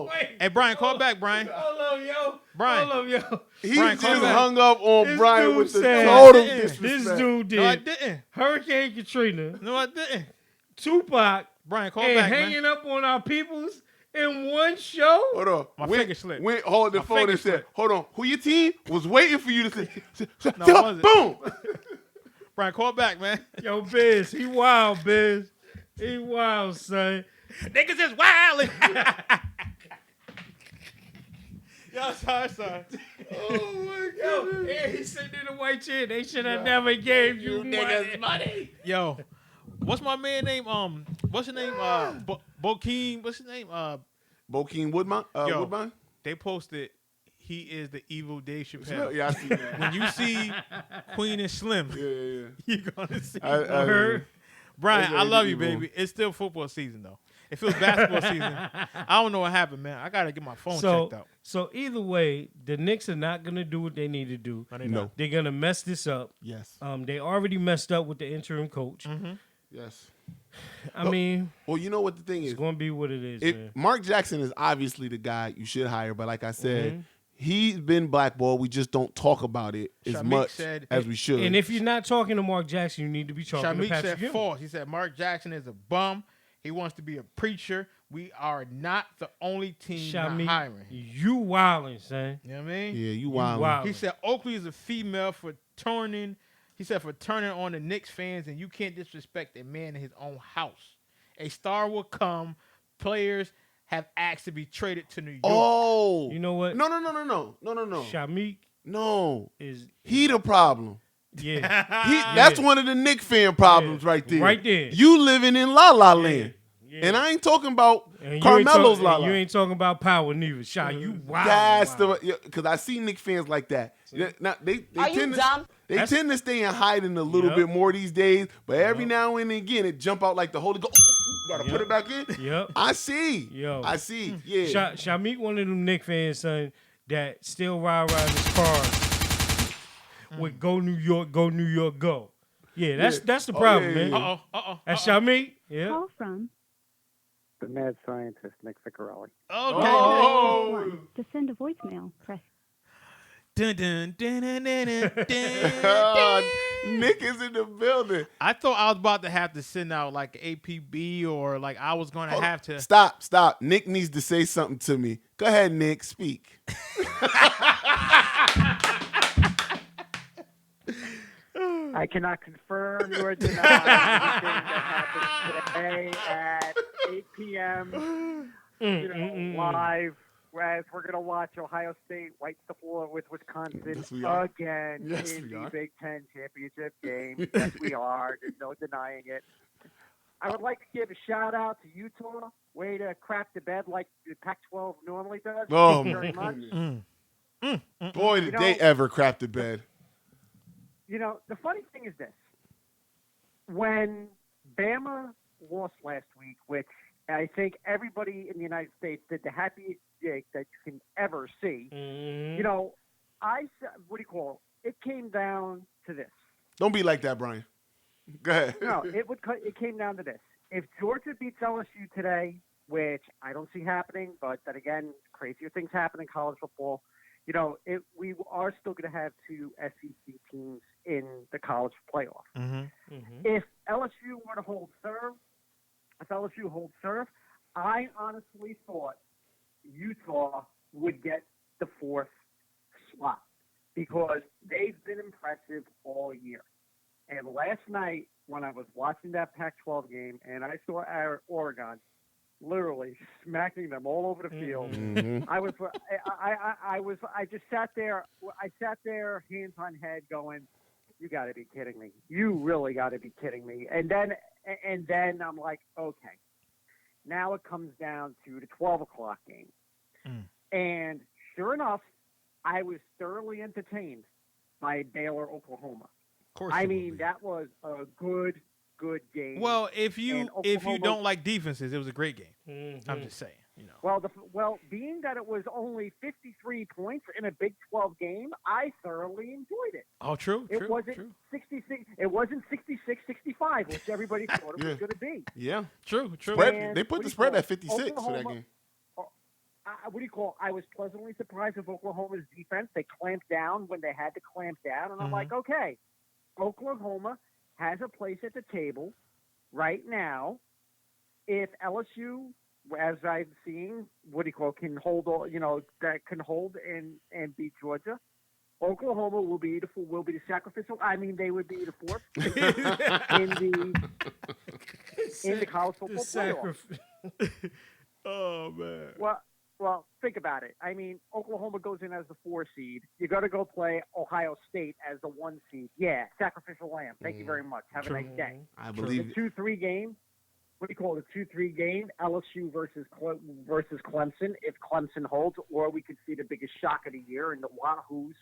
Speaker 2: what happened?
Speaker 1: Wait.
Speaker 2: Hey, Brian, call back, Brian.
Speaker 1: Hold up, yo.
Speaker 2: Brian.
Speaker 1: Hold up, yo.
Speaker 3: He
Speaker 2: Brian,
Speaker 3: just
Speaker 2: call back.
Speaker 3: hung up on
Speaker 1: This
Speaker 3: Brian
Speaker 1: dude
Speaker 3: with the
Speaker 1: said-
Speaker 3: total
Speaker 2: I didn't.
Speaker 3: disrespect.
Speaker 1: This dude did
Speaker 2: No, I didn't.
Speaker 1: Hurricane Katrina,
Speaker 2: No, I didn't.
Speaker 1: Tupac,
Speaker 2: Brian, call
Speaker 1: and
Speaker 2: back, man.
Speaker 1: hanging up on our peoples in one show.
Speaker 3: Hold on.
Speaker 2: My
Speaker 3: Went-
Speaker 2: finger slipped.
Speaker 3: Went hold the
Speaker 2: My
Speaker 3: phone
Speaker 2: finger
Speaker 3: and said,
Speaker 2: slipped.
Speaker 3: "Hold on, who your team was waiting for you to say."
Speaker 2: No, it wasn't.
Speaker 3: Boom.
Speaker 2: Brian, call back, man.
Speaker 1: Yo, Biz, he wild, Biz. He wild, son.
Speaker 2: Niggas is wildin'. Yo, sorry.
Speaker 1: Oh my God. Yeah, he sitting in the white chair. They should have never gave you money.
Speaker 2: Yo, what's my man name? What's his name? Bokeem. What's his name?
Speaker 3: Bokeem Woodbine.
Speaker 2: Yo.
Speaker 3: Woodbine.
Speaker 2: They posted. He is the evil Dave Chappelle.
Speaker 3: Yeah, I see that.
Speaker 2: When you see Queen and Slim,
Speaker 3: Yeah.
Speaker 2: you're gonna see.
Speaker 3: I
Speaker 1: Heard?
Speaker 2: Brian,
Speaker 3: That's
Speaker 2: I
Speaker 3: what
Speaker 2: love
Speaker 3: he
Speaker 2: you,
Speaker 3: do,
Speaker 2: baby. It's still football season though. It feels basketball season. I don't know what happened, man. I gotta get my phone checked out.
Speaker 1: So either way, the Knicks are not gonna do what they need to do.
Speaker 3: No.
Speaker 1: They're gonna mess this up.
Speaker 3: Yes.
Speaker 1: They already messed up with the interim coach.
Speaker 3: Yes.
Speaker 1: I mean,
Speaker 3: Well, you know what the thing
Speaker 1: it's
Speaker 3: is.
Speaker 1: gonna be what it is, man.
Speaker 3: Mark Jackson is obviously the guy you should hire, but like I said, he's been blackballed. We just don't talk about it as
Speaker 2: Shamik
Speaker 3: much
Speaker 2: said-
Speaker 3: as we should.
Speaker 1: And if you're not talking to Mark Jackson, you need to be talking to
Speaker 2: Shamik
Speaker 1: Patrick
Speaker 2: said
Speaker 1: Ewing.
Speaker 2: false. He said Mark Jackson is a bum. He wants to be a preacher. we are not the only team not
Speaker 1: Shamik,
Speaker 2: hiring.
Speaker 1: you wildin', son.
Speaker 2: You know what I mean?
Speaker 3: Yeah, you
Speaker 1: wildin'.
Speaker 3: wild.
Speaker 2: He said Oakley is a female for turning. He said for turning on the Knicks fans, and you can't disrespect a man in his own house. A star will come. Players have asked to be traded to New York.
Speaker 3: Oh,
Speaker 1: You know what?
Speaker 3: No.
Speaker 1: Shamik
Speaker 3: No,
Speaker 1: is
Speaker 3: he the problem.
Speaker 1: yeah.
Speaker 3: That's one of the Knick fan problems right there.
Speaker 1: Right there.
Speaker 3: You living in La La Land.
Speaker 1: Yeah.
Speaker 3: And I ain't talking about
Speaker 1: And
Speaker 3: Carmelo's La La.
Speaker 1: You ain't talking about power neither. Shy, you wild.
Speaker 3: That's the because I see Knick fans like that. Now, they
Speaker 11: Are you
Speaker 3: tend to,
Speaker 11: dumb?
Speaker 3: They tend to stay in hiding a little bit more these days, but every
Speaker 1: Yep.
Speaker 3: now and again it jump out like the Holy Ghost. Gotta put it back in.
Speaker 1: Yep.
Speaker 3: I see.
Speaker 1: Yo.
Speaker 3: I see. Yeah.
Speaker 1: Shamik one of them Knicks fans, son, that still ride around his car with "Go New York, go New York, go." Yeah, that's the problem, man. That's Shamik. Yeah.
Speaker 8: Call from
Speaker 12: the mad scientist, Nick Ficarelli.
Speaker 2: Okay.
Speaker 8: to send a voicemail, press
Speaker 2: Dun, dun, dun, dun, dun, dun, dun.
Speaker 3: Nick is in the building.
Speaker 2: I thought I was about to have to send out like APB or like I was going to have to.
Speaker 3: Stop. Nick needs to say something to me. Go ahead, Nick. Speak.
Speaker 12: I cannot confirm nor deny anything that happened today at 8 p.m. Live. Whereas we're going to watch Ohio State wipe the floor with Wisconsin again in the Big Ten championship game. Yes, we are. There's no denying it. I would like to give a shout out to Utah. Way to crap the bed like the Pac-12 normally does.
Speaker 3: Oh,
Speaker 12: Thank you very much.
Speaker 3: Boy, did they ever crap the bed.
Speaker 12: You know, the funny thing is this. When Bama lost last week, which I think everybody in the United States did the happiest jig that you can ever see, you know, it came down to this.
Speaker 3: Don't be like that, Brian. Go ahead.
Speaker 12: No, it came down to this. If Georgia beats LSU today, which I don't see happening, but then again, crazier things happen in college football. You know, we are still going to have two SEC teams in the college playoff. If LSU were to hold serve, I honestly thought Utah would get the fourth slot because they've been impressive all year. And last night when I was watching that Pac-12 game and I saw Oregon literally smacking them all over the field. I just sat there. I sat there, hands on head, going, "You got to be kidding me! You really got to be kidding me!" And then I'm like, "Okay." Now it comes down to the 12 o'clock game, and sure enough, I was thoroughly entertained by Baylor, Oklahoma.
Speaker 2: Of course,
Speaker 12: I mean that was a good game.
Speaker 2: Well, if you don't like defenses, it was a great game. I'm just saying, you know.
Speaker 12: Well, being that it was only 53 points in a Big 12 game, I thoroughly enjoyed it.
Speaker 2: Oh, true.
Speaker 12: It wasn't 66. It wasn't 66-65, which everybody thought it was going to be.
Speaker 3: Yeah,
Speaker 2: true.
Speaker 3: They put the spread at 56 for that game.
Speaker 12: I was pleasantly surprised with Oklahoma's defense. They clamped down when they had to clamp down, and I'm like, okay, Oklahoma has a place at the table right now. If LSU, as I'm seeing, can hold, can hold and beat Georgia, Oklahoma will be the sacrificial. I mean, they would be the fourth in the college football playoff.
Speaker 2: Oh man.
Speaker 12: Well, think about it. I mean, Oklahoma goes in as the 4 seed. You got to go play Ohio State as the 1 seed. Yeah, sacrificial lamb. Thank you very much. Have a nice day.
Speaker 3: I believe
Speaker 12: the 2-3 game. What do you call it? The 2-3 game? LSU versus Clemson. If Clemson holds, or we could see the biggest shock of the year, and the Wahoos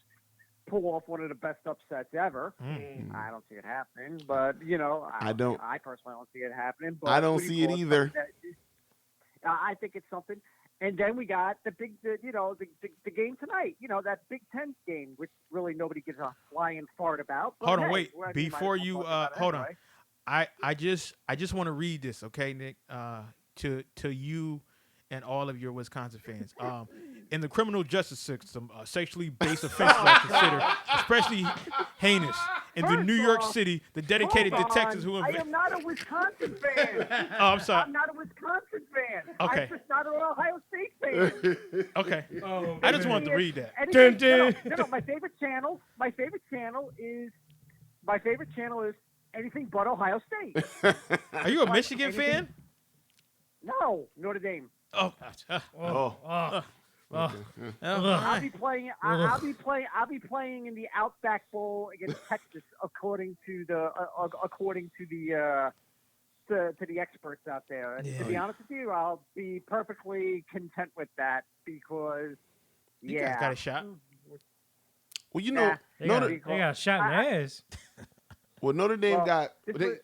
Speaker 12: pull off one of the best upsets ever. I don't see it happening, but I personally don't see it happening. But
Speaker 3: I don't see it either.
Speaker 12: I think it's something. And then we got the game tonight. That Big Ten game, which really nobody gives a flying fart about. But
Speaker 2: Hold on,
Speaker 12: hey,
Speaker 2: wait. Before you hold on, I just want to read this, okay, Nick, to you and all of your Wisconsin fans. In the criminal justice system, sexually based offenses are considered especially heinous in the New York City, the dedicated
Speaker 12: Hold
Speaker 2: detectives
Speaker 12: on.
Speaker 2: who
Speaker 12: I am not a Wisconsin fan.
Speaker 2: Oh, I'm sorry.
Speaker 12: I'm not a Wisconsin fan.
Speaker 2: Okay.
Speaker 12: I'm just not an Ohio State fan.
Speaker 2: Okay.
Speaker 1: Oh,
Speaker 2: I just
Speaker 1: man.
Speaker 2: wanted to read that.
Speaker 12: No, my favorite channel is anything but Ohio State.
Speaker 2: Are you a Michigan fan?
Speaker 12: No, Notre Dame.
Speaker 2: Oh.
Speaker 12: I'll be playing. I'll be playing in the Outback Bowl against Texas, according to the experts out there. And to be honest with you, I'll be perfectly content with that because
Speaker 2: You guys got a shot.
Speaker 3: Well, you know,
Speaker 1: They got a shot in the ass.
Speaker 3: Well, Notre Dame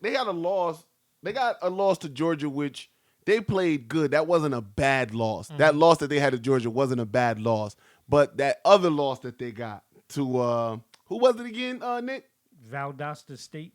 Speaker 3: they got a loss. They got a loss to Georgia, which they played good. That wasn't a bad loss. That loss that they had to Georgia wasn't a bad loss. But that other loss that they got to who was it again, Nick?
Speaker 1: Valdosta State.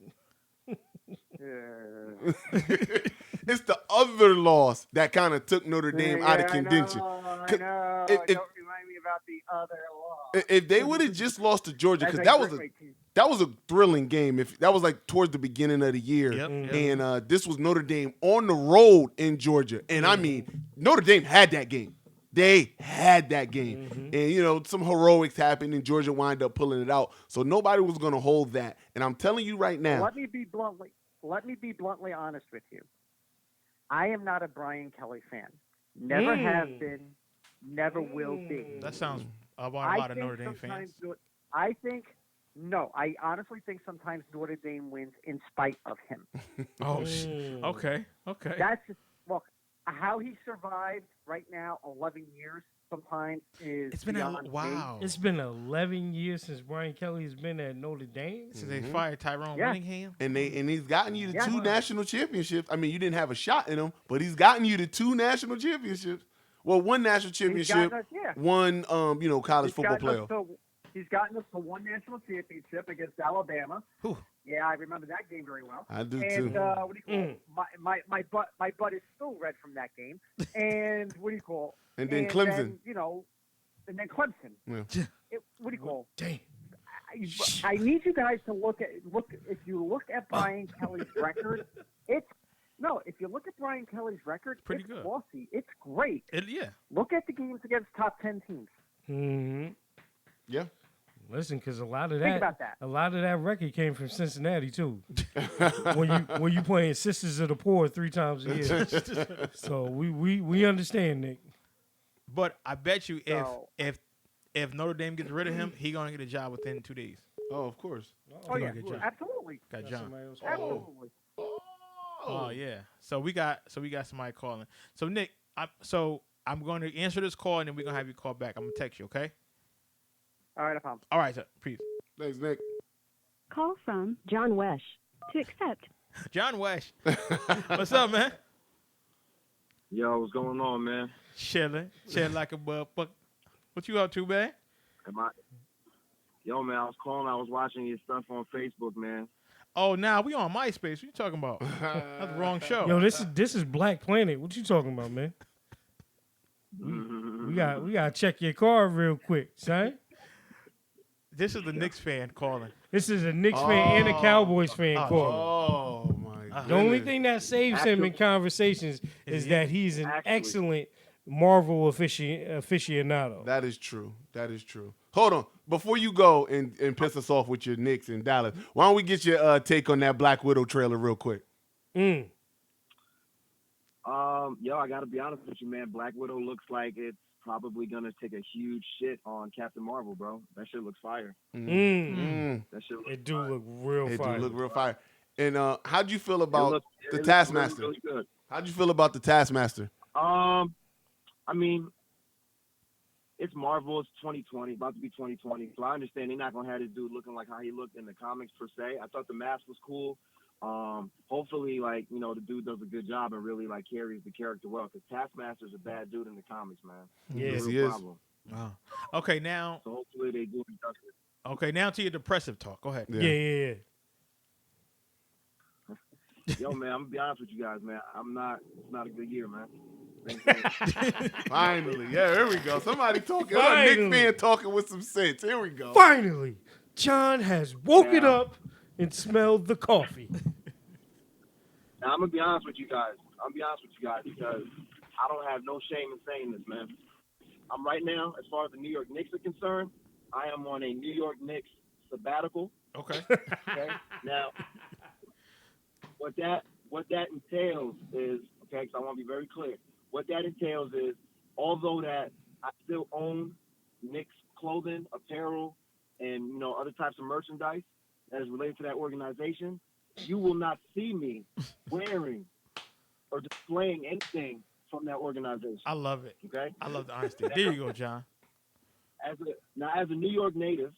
Speaker 3: It's the other loss that kind of took Notre Dame out of contention.
Speaker 12: I know. Don't remind me about the other loss.
Speaker 3: If they would have just lost to Georgia, because that was a thrilling game. If that was like towards the beginning of the year, and this was Notre Dame on the road in Georgia, and I mean Notre Dame had that game. They had that game, and some heroics happened, and Georgia wound up pulling it out. So nobody was going to hold that. And I'm telling you right now.
Speaker 12: Let me be bluntly honest with you. I am not a Brian Kelly fan. Never have been. Never will be.
Speaker 2: That sounds about a lot of Notre Dame fans.
Speaker 12: I honestly think sometimes Notre Dame wins in spite of him.
Speaker 2: Okay.
Speaker 12: That's look how he survived right now. 11 years sometimes is.
Speaker 2: It's been wow.
Speaker 1: It's been 11 years since Brian Kelly has been at Notre Dame.
Speaker 2: Since they fired Tyrone Willingham,
Speaker 3: and he's gotten you to 2 national championships. I mean, you didn't have a shot in them, but he's gotten you to 2 national championships. Well, 1 national championship, one college football playoff.
Speaker 12: He's gotten us to 1 national championship against Alabama.
Speaker 2: Whew.
Speaker 12: Yeah, I remember that game very well.
Speaker 3: I do
Speaker 12: and,
Speaker 3: too.
Speaker 12: What do you call my butt is still red from that game. And what do you call?
Speaker 3: And then Clemson.
Speaker 12: And then Clemson.
Speaker 3: Yeah.
Speaker 12: What do you call?
Speaker 1: Damn.
Speaker 12: I need you guys to look. If you look at Brian Kelly's record, if you look at Brian Kelly's record,
Speaker 2: pretty
Speaker 12: it's
Speaker 2: good.
Speaker 12: Glossy. It's great.
Speaker 2: Yeah.
Speaker 12: Look at the games against top 10 teams.
Speaker 1: Mm-hmm.
Speaker 3: Yeah.
Speaker 1: Listen, because a lot of that record came from Cincinnati too. when you playing Sisters of the Poor 3 times a year, so we understand, Nick.
Speaker 2: But I bet you if Notre Dame gets rid of him, he gonna get a job within 2 days.
Speaker 3: Oh, of course.
Speaker 12: Absolutely.
Speaker 2: Got John.
Speaker 12: Absolutely.
Speaker 2: Oh yeah. So we got somebody calling. So Nick, I'm going to answer this call and then we're gonna have you call back. I'm gonna text you, okay?
Speaker 12: All right, no problem.
Speaker 2: All right, sir. Please.
Speaker 3: Thanks, Nick.
Speaker 8: Call from John Wesh. To accept.
Speaker 2: John Wesh. What's up, man?
Speaker 11: Yo, what's going on, man?
Speaker 2: Chilling like a motherfucker. What you up to, man?
Speaker 11: Yo, man, I was calling. I was watching your stuff on Facebook, man.
Speaker 2: Oh, now we on MySpace. What you talking about? That's the wrong show.
Speaker 1: Yo, this is Black Planet. What you talking about, man? We gotta check your car real quick, son.
Speaker 2: This is the Knicks fan calling.
Speaker 1: This is a Knicks fan and a Cowboys fan calling.
Speaker 3: Oh my God.
Speaker 1: The only thing that saves him in conversations is that he's an excellent Marvel aficionado.
Speaker 3: That is true. Hold on. Before you go and piss us off with your Knicks in Dallas, why don't we get your take on that Black Widow trailer real quick?
Speaker 11: Yo, I got to be honest with you, man. Black Widow looks like it's probably going to take a huge shit on Captain Marvel, bro. That shit looks fire.
Speaker 3: That
Speaker 11: shit looks
Speaker 1: It do look real fire.
Speaker 3: It do look real fire. And how'd you feel about the Taskmaster?
Speaker 11: Really good.
Speaker 3: How'd you feel about the Taskmaster?
Speaker 11: I mean, it's Marvel. It's 2020, about to be 2020. So I understand they're not going to have this dude looking like how he looked in the comics per se. I thought the mask was cool. Hopefully, the dude does a good job and really, carries the character well. Because Taskmaster's a bad dude in the comics, man.
Speaker 3: Yes, he is.
Speaker 11: Problem.
Speaker 2: Wow. Okay, now.
Speaker 11: So hopefully they do justice.
Speaker 2: Okay, now to your depressive talk. Go ahead.
Speaker 1: Yeah.
Speaker 11: Yo, man, I'm going to be honest with you guys, man. It's not a good year, man.
Speaker 3: Finally. Yeah, here we go. Somebody talking. A Knicks fan talking with some sense. Here we go.
Speaker 1: Finally, John has woken up and smell the coffee.
Speaker 11: Now I'm gonna be honest with you guys. Because I don't have no shame in saying this, man. I'm right now, as far as the New York Knicks are concerned, I am on a New York Knicks sabbatical.
Speaker 2: Okay.
Speaker 11: Okay. Now, what that entails is, okay, because I want to be very clear. What that entails is, although that I still own Knicks clothing, apparel, and other types of merchandise that is related to that organization, you will not see me wearing or displaying anything from that organization.
Speaker 2: I love it.
Speaker 11: Okay.
Speaker 2: I love the honesty. There you go, John.
Speaker 11: As a New York native,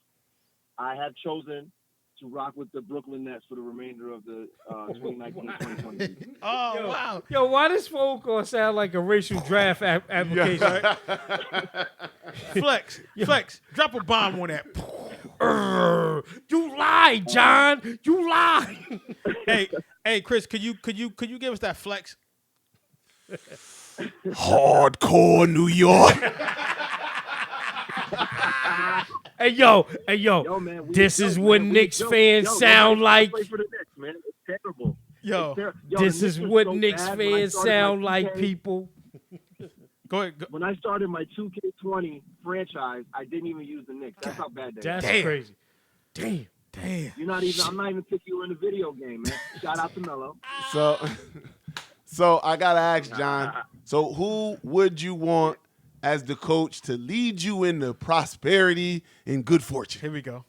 Speaker 11: I have chosen to rock with the Brooklyn Nets for the remainder of the 2019-2020 season.
Speaker 2: Oh, wow.
Speaker 1: Yo, why this phone call sound like a racial draft application?
Speaker 2: Flex, drop a bomb on that.
Speaker 1: You lied, John. You lied.
Speaker 2: Hey, Chris, could you give us that flex?
Speaker 3: Hardcore New York.
Speaker 1: Hey yo,
Speaker 11: man,
Speaker 1: this is what Knicks fans sound like.
Speaker 11: Play for the Knicks, man. It's terrible.
Speaker 1: This is what Knicks fans sound like, people.
Speaker 2: Go ahead.
Speaker 11: When I started my 2K20 franchise, I didn't even use the Knicks. That's how bad they are.
Speaker 1: That's crazy. Damn.
Speaker 11: I'm not even picking you in the video game, man. Shout out to Melo.
Speaker 3: So I gotta ask, John. So who would you want as the coach to lead you into prosperity and good fortune?
Speaker 2: Here we go.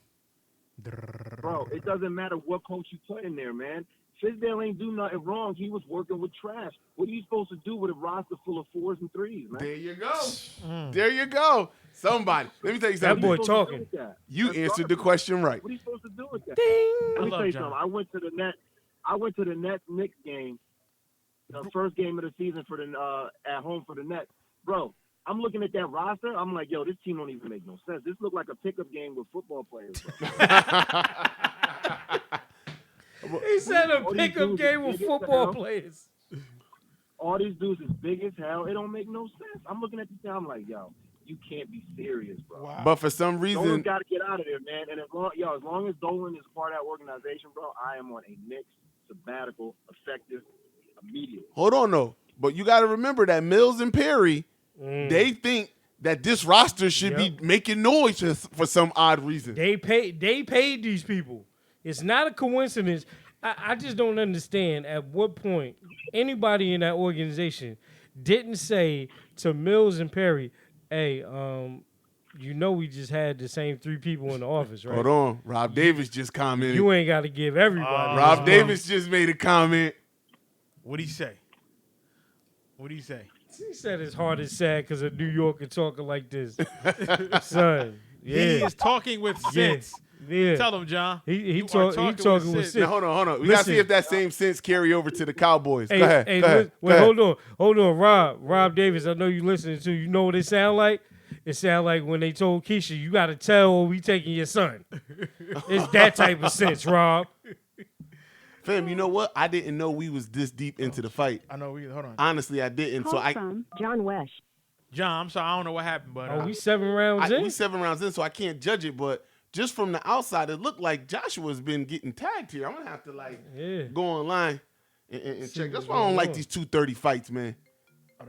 Speaker 11: Bro, it doesn't matter what coach you put in there, man. Fizdale ain't do nothing wrong. He was working with trash. What are you supposed to do with a roster full of 4s and 3s, man?
Speaker 3: There you go. There you go. Somebody. Let me tell you something.
Speaker 1: That boy talking.
Speaker 3: You answered the question right.
Speaker 11: What are you supposed to do with that?
Speaker 1: Ding.
Speaker 11: Let me tell you something. I went to the Nets Knicks game, the first game of the season for the at home for the Nets. Bro, I'm looking at that roster. I'm like, yo, this team don't even make no sense. This look like a pickup game with football players, bro.
Speaker 1: He said a pickup game with football players.
Speaker 11: All these dudes is big as hell. It don't make no sense. I'm looking at this guy. I'm like, yo, you can't be serious, bro.
Speaker 2: Wow.
Speaker 3: But for some reason,
Speaker 11: Dolan's got to get out of there, man. And as long as Dolan is part of that organization, bro, I am on a Knicks sabbatical, effective immediately.
Speaker 3: Hold on, though. But you got to remember that Mills and Perry, they think that this roster should be making noise for some odd reason.
Speaker 1: They paid these people. It's not a coincidence. I just don't understand at what point anybody in that organization didn't say to Mills and Perry, hey, we just had the same 3 people in the office, right?
Speaker 3: Hold on. Rob Davis just commented.
Speaker 1: You ain't got to give everybody.
Speaker 3: Rob Davis just made a comment.
Speaker 2: What'd he say?
Speaker 1: He said his heart is sad because a New Yorker talking like this. Son,
Speaker 2: He is talking with sense.
Speaker 1: Yeah.
Speaker 2: Tell him, John.
Speaker 1: He talking with sense.
Speaker 3: Now, hold on. We got to see if that same sense carry over to the Cowboys.
Speaker 1: Hey,
Speaker 3: go ahead.
Speaker 1: Hey,
Speaker 3: go ahead.
Speaker 1: Wait, hold on. Rob Davis, I know you listening to. You know what it sound like? It sound like when they told Keisha, you got to tell we taking your son. It's that type of sense, Rob.
Speaker 3: Fam, you know what? I didn't know we was this deep into the fight.
Speaker 2: I know. Hold on.
Speaker 3: Honestly, I didn't.
Speaker 8: Call from John Wesh.
Speaker 2: John, I'm sorry. I don't know what happened, but
Speaker 1: we 7 rounds in?
Speaker 3: We 7 rounds in, so I can't judge it. But just from the outside, it looked like Joshua's been getting tagged here. I'm going to have to, go online and check. That's why I don't like these 230 fights, man.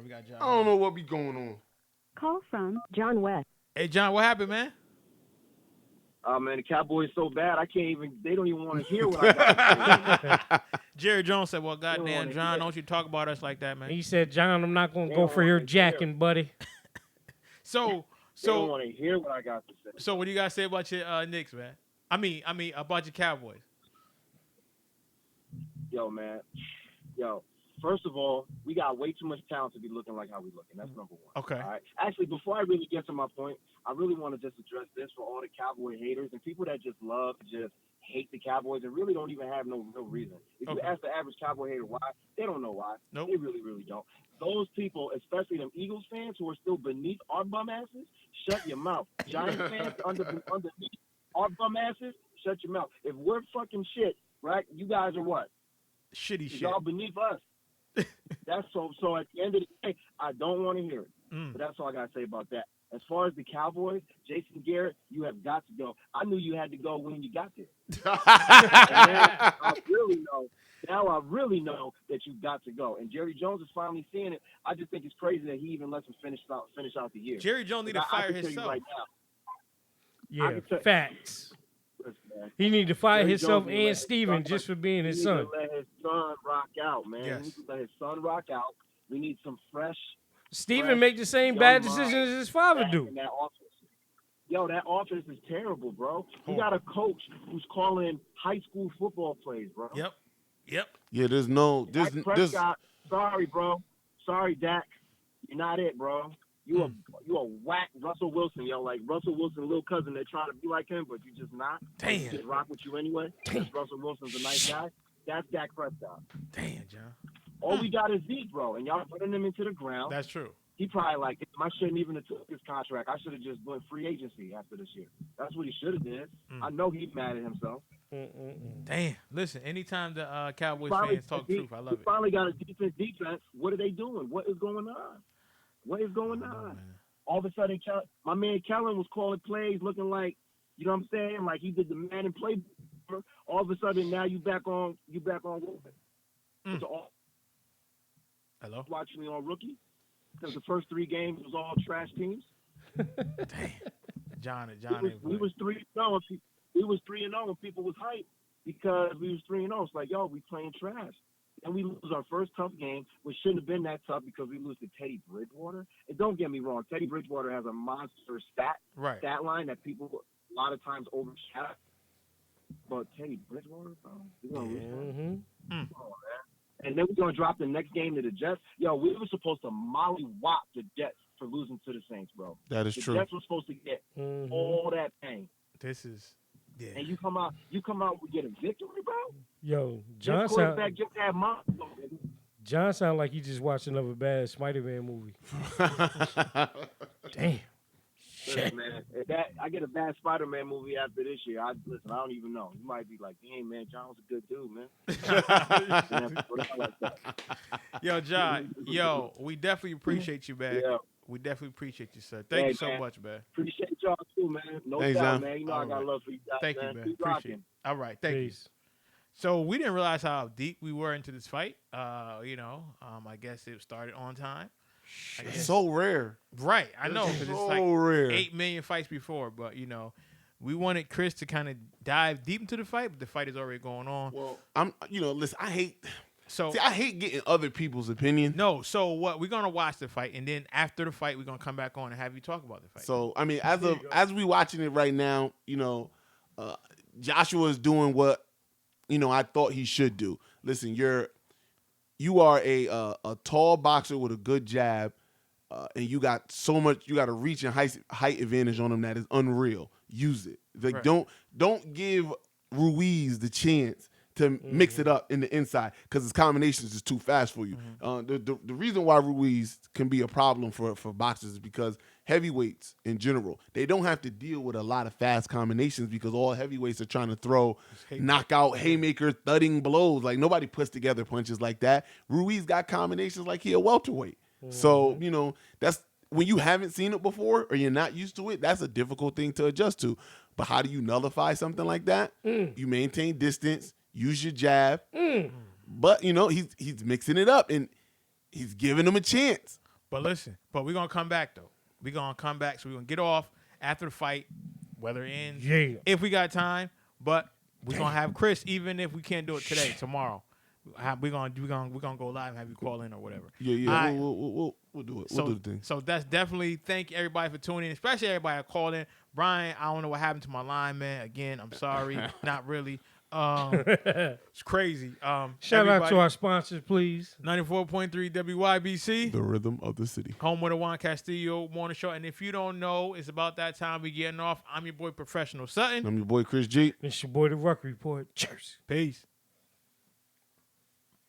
Speaker 2: We got John.
Speaker 3: I don't know what be going on.
Speaker 8: Call from John West.
Speaker 2: Hey, John, what happened, man?
Speaker 11: Man, the Cowboys so bad, they don't even want to hear what I got.
Speaker 2: Jerry Jones said, well, goddamn, John, don't you talk about us like that, man.
Speaker 1: He said, John, I'm not going to go for your jacking, buddy.
Speaker 11: They don't want to hear what I got to say.
Speaker 2: So what do you guys say about your Knicks, man? I mean, about your Cowboys.
Speaker 11: Yo, man. First of all, we got way too much talent to be looking like how we looking. That's number one.
Speaker 2: Okay.
Speaker 11: All right. Actually, before I really get to my point, I really want to just address this for all the Cowboy haters and people that just hate the Cowboys and really don't even have no real reason. If you ask the average Cowboy hater why, they don't know why.
Speaker 2: Nope.
Speaker 11: They really, really don't. Those people, especially them Eagles fans who are still beneath our bum asses, shut your mouth. Giants fans underneath our bum asses, shut your mouth. If we're fucking shit, right, you guys are what?
Speaker 2: Shitty shit.
Speaker 11: Y'all beneath us. That's so at the end of the day, I don't want to hear it. But that's all I got to say about that. As far as the Cowboys, Jason Garrett, you have got to go. I knew you had to go when you got there. And now I really know that you got to go. And Jerry Jones is finally seeing it. I just think it's crazy that he even lets him finish out the year.
Speaker 2: Jerry Jones need to fire
Speaker 11: himself.
Speaker 2: Right
Speaker 1: yeah, facts.
Speaker 11: Listen,
Speaker 1: he need to fire
Speaker 11: Jerry
Speaker 1: himself
Speaker 11: Jones
Speaker 1: and Steven just for being his son.
Speaker 11: He need to let his son rock out, man.
Speaker 2: Yes.
Speaker 11: He needs to let his son rock out. We need some fresh.
Speaker 1: Steven make the same bad decisions as his father do.
Speaker 11: In that offense. Yo, that offense is terrible, bro. You got a coach who's calling high school football plays, bro.
Speaker 2: Yep.
Speaker 13: Yeah, there's
Speaker 11: Dak Prescott, sorry, bro. Sorry, Dak. You're not it, bro. You a whack Russell Wilson, yo. Like Russell Wilson's little cousin. They're trying to be like him, but you just not.
Speaker 2: Damn.
Speaker 11: He just rock with you anyway. Because Russell Wilson's a nice guy. That's Dak Prescott.
Speaker 2: Damn, John.
Speaker 11: All we got is Zeke, bro, and y'all putting him into the ground.
Speaker 2: That's true.
Speaker 11: He probably like, I shouldn't even have took this contract. I should have just went free agency after this year. That's what he should have did. I know he's mad at himself.
Speaker 2: Damn. Listen, anytime the Cowboys fans talk truth, I love it.
Speaker 11: Finally got a decent defense. What are they doing? What is going on? What is going on? All of a sudden, my man Kellen was calling plays looking like, you know what I'm saying? Like he did the man and play. All of a sudden, now you back on Wolfen.
Speaker 2: Hello?
Speaker 11: Watching me on Rookie. Because the first 3 games was all trash teams.
Speaker 2: Damn. John.
Speaker 11: We was 3-0. We was 3-0 and people was hyped because we was 3-0. It's like, yo, we playing trash. And we lose our first tough game, which shouldn't have been that tough because we lose to Teddy Bridgewater. And don't get me wrong, Teddy Bridgewater has a monster stat line that people a lot of times overshadow. But Teddy Bridgewater, bro, we're gonna lose. Oh, man. And then we're going to drop the next game to the Jets. Yo, we were supposed to mollywop the Jets for losing to the Saints, bro.
Speaker 13: That is true.
Speaker 11: The Jets were supposed to get all that pain.
Speaker 2: This is, yeah.
Speaker 11: And you come out and get a victory, bro?
Speaker 1: Yo,
Speaker 11: John
Speaker 1: sound like he just watched another bad Spider-Man movie. Damn.
Speaker 11: Listen, man, I get a bad Spider-Man movie after this year. I don't even know. You might be like, "Dang, man, John was a good dude, man."
Speaker 2: Yo, John. Yo, we definitely appreciate you, man. Yeah. We definitely appreciate you, sir. Thank you so much, man.
Speaker 11: Appreciate y'all too, man. No
Speaker 13: Thanks,
Speaker 11: doubt, man. You know I got love for you guys.
Speaker 2: Thank you, man. Appreciate it. All right, thank you. So we didn't realize how deep we were into this fight. I guess it started on time.
Speaker 13: So rare.
Speaker 2: Right, I know, because
Speaker 13: so
Speaker 2: it's like
Speaker 13: rare.
Speaker 2: 8 million fights before, but we wanted Chris to kind of dive deep into the fight, but the fight is already going on.
Speaker 13: Well, listen, I hate getting other people's opinion.
Speaker 2: No, so what? We're gonna watch the fight, and then after the fight, we're gonna come back on and have you talk about the fight.
Speaker 13: So I mean, as we watching it right now, Joshua is doing what I thought he should do. Listen, you are a tall boxer with a good jab, and you got a reach and height advantage on him that is unreal. Use it. Like
Speaker 2: right.
Speaker 13: Don't give Ruiz the chance to mix it up in the inside because his combinations is too fast for you. The reason why Ruiz can be a problem for boxers is because heavyweights in general, they don't have to deal with a lot of fast combinations because all heavyweights are trying to throw knockout, haymaker, thudding blows. Like nobody puts together punches like that. Ruiz got combinations like he a welterweight. So, that's when you haven't seen it before or you're not used to it, that's a difficult thing to adjust to. But how do you nullify something like that? You maintain distance, use your jab. But, he's mixing it up and he's giving him a chance.
Speaker 2: But listen, we're going to come back, though. We're going to come back, so we're going to get off after the fight, whether it ends, if we got time. But we're going to have Chris, even if we can't do it today, tomorrow. We're gonna go live and have you call in or whatever.
Speaker 13: Yeah. We'll do it. We'll do the thing.
Speaker 2: So that's definitely thank everybody for tuning in, especially everybody that called in. Brian, I don't know what happened to my line, man. Again, I'm sorry. Not really. It's crazy.
Speaker 1: Shout out to our sponsors, please.
Speaker 2: 94.3 WYBC.
Speaker 13: The rhythm of the city.
Speaker 2: Home with the Juan Castillo Morning Show. And if you don't know, it's about that time we getting off. I'm your boy, Professional Sutton.
Speaker 13: I'm your boy, Chris G.
Speaker 1: It's your boy, The Ruck Report. Cheers.
Speaker 2: Peace.